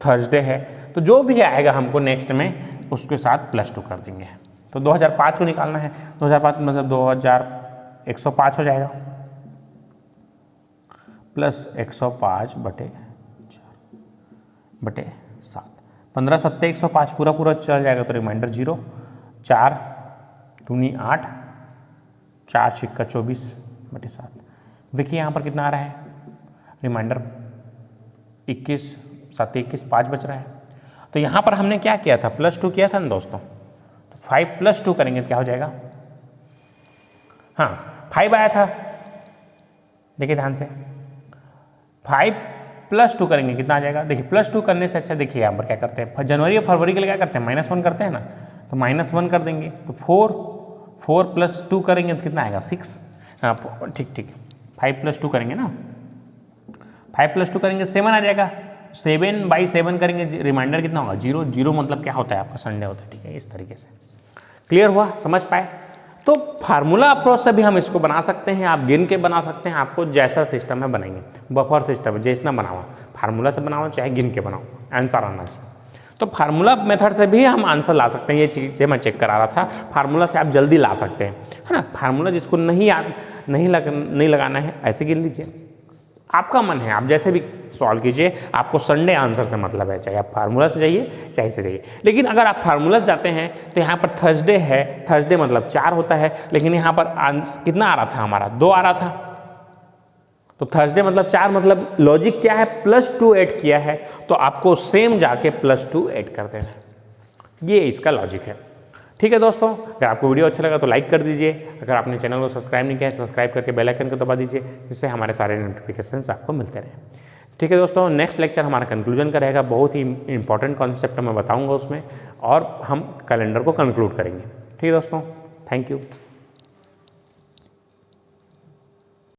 थर्सडे है। तो जो भी आएगा हमको नेक्स्ट में उसके साथ +2 कर देंगे। तो 2005 को निकालना है, 2005 मतलब 2105 हो जाएगा प्लस 105 बटे 7, 15 7 105 पूरा पूरा चल जाएगा तो रिमाइंडर 0, 4 दूनी 8, 4 छिक्का 24 बटे 7। देखिए यहाँ पर कितना आ रहा है रिमाइंडर 21, 7 21 5 बच रहा है। तो यहाँ पर हमने क्या किया था +2 किया था ना दोस्तों, तो 5 + 2 करेंगे तो क्या हो जाएगा, हाँ 5 आया था, देखिए ध्यान से 5 + 2 करेंगे कितना आ जाएगा। देखिए +2 करने से अच्छा देखिए यहाँ पर क्या करते हैं, जनवरी और फरवरी के लिए क्या करते हैं -1 करते हैं ना, तो -1 कर देंगे, तो 4 + 2 करेंगे तो कितना आएगा 6, हाँ ठीक 5 + 2 करेंगे ना, 5 + 2 करेंगे 7 आ जाएगा, 7/7 करेंगे रिमाइंडर कितना होगा 0, 0 मतलब क्या होता है आपका संडे होता है। ठीक है, इस तरीके से क्लियर हुआ, समझ पाए। तो फार्मूला अप्रोच से भी हम इसको बना सकते हैं, आप गिन के बना सकते हैं, आपको जैसा सिस्टम है बनाएंगे, बफर सिस्टम है जैसा बनाओ, फार्मूला से बनाओ चाहे गिन के बनाओ, आंसर आना चाहिए। तो फार्मूला मेथड से भी हम आंसर ला सकते हैं, ये चीज़ें मैं चेक करा रहा था, फार्मूला से आप जल्दी ला सकते हैं, है ना। फार्मूला जिसको नहीं लगाना है ऐसे गिन लीजिए, आपका मन है, आप जैसे भी सॉल्व कीजिए, आपको संडे आंसर से मतलब है, चाहे आप फार्मूला से जाइए चाहे से जाइए। लेकिन अगर आप फार्मूला से जाते हैं तो यहाँ पर थर्सडे है, थर्सडे मतलब 4 होता है, लेकिन यहाँ पर कितना आ रहा था हमारा 2 आ रहा था, तो थर्सडे मतलब 4, मतलब लॉजिक क्या है +2 ऐड किया है, तो आपको सेम जाके +2 ऐड कर देना है, ये इसका लॉजिक है। ठीक है दोस्तों, अगर आपको वीडियो अच्छा लगा तो लाइक कर दीजिए, अगर आपने चैनल को सब्सक्राइब नहीं किया है सब्सक्राइब करके बेल आइकन को दबा दीजिए, जिससे हमारे सारे नोटिफिकेशंस आपको मिलते रहें। ठीक है दोस्तों, नेक्स्ट लेक्चर हमारा कंक्लूजन का रहेगा, बहुत ही इंपॉर्टेंट कॉन्सेप्ट मैं बताऊंगा उसमें, और हम कैलेंडर को कंक्लूड करेंगे। ठीक है दोस्तों, थैंक यू।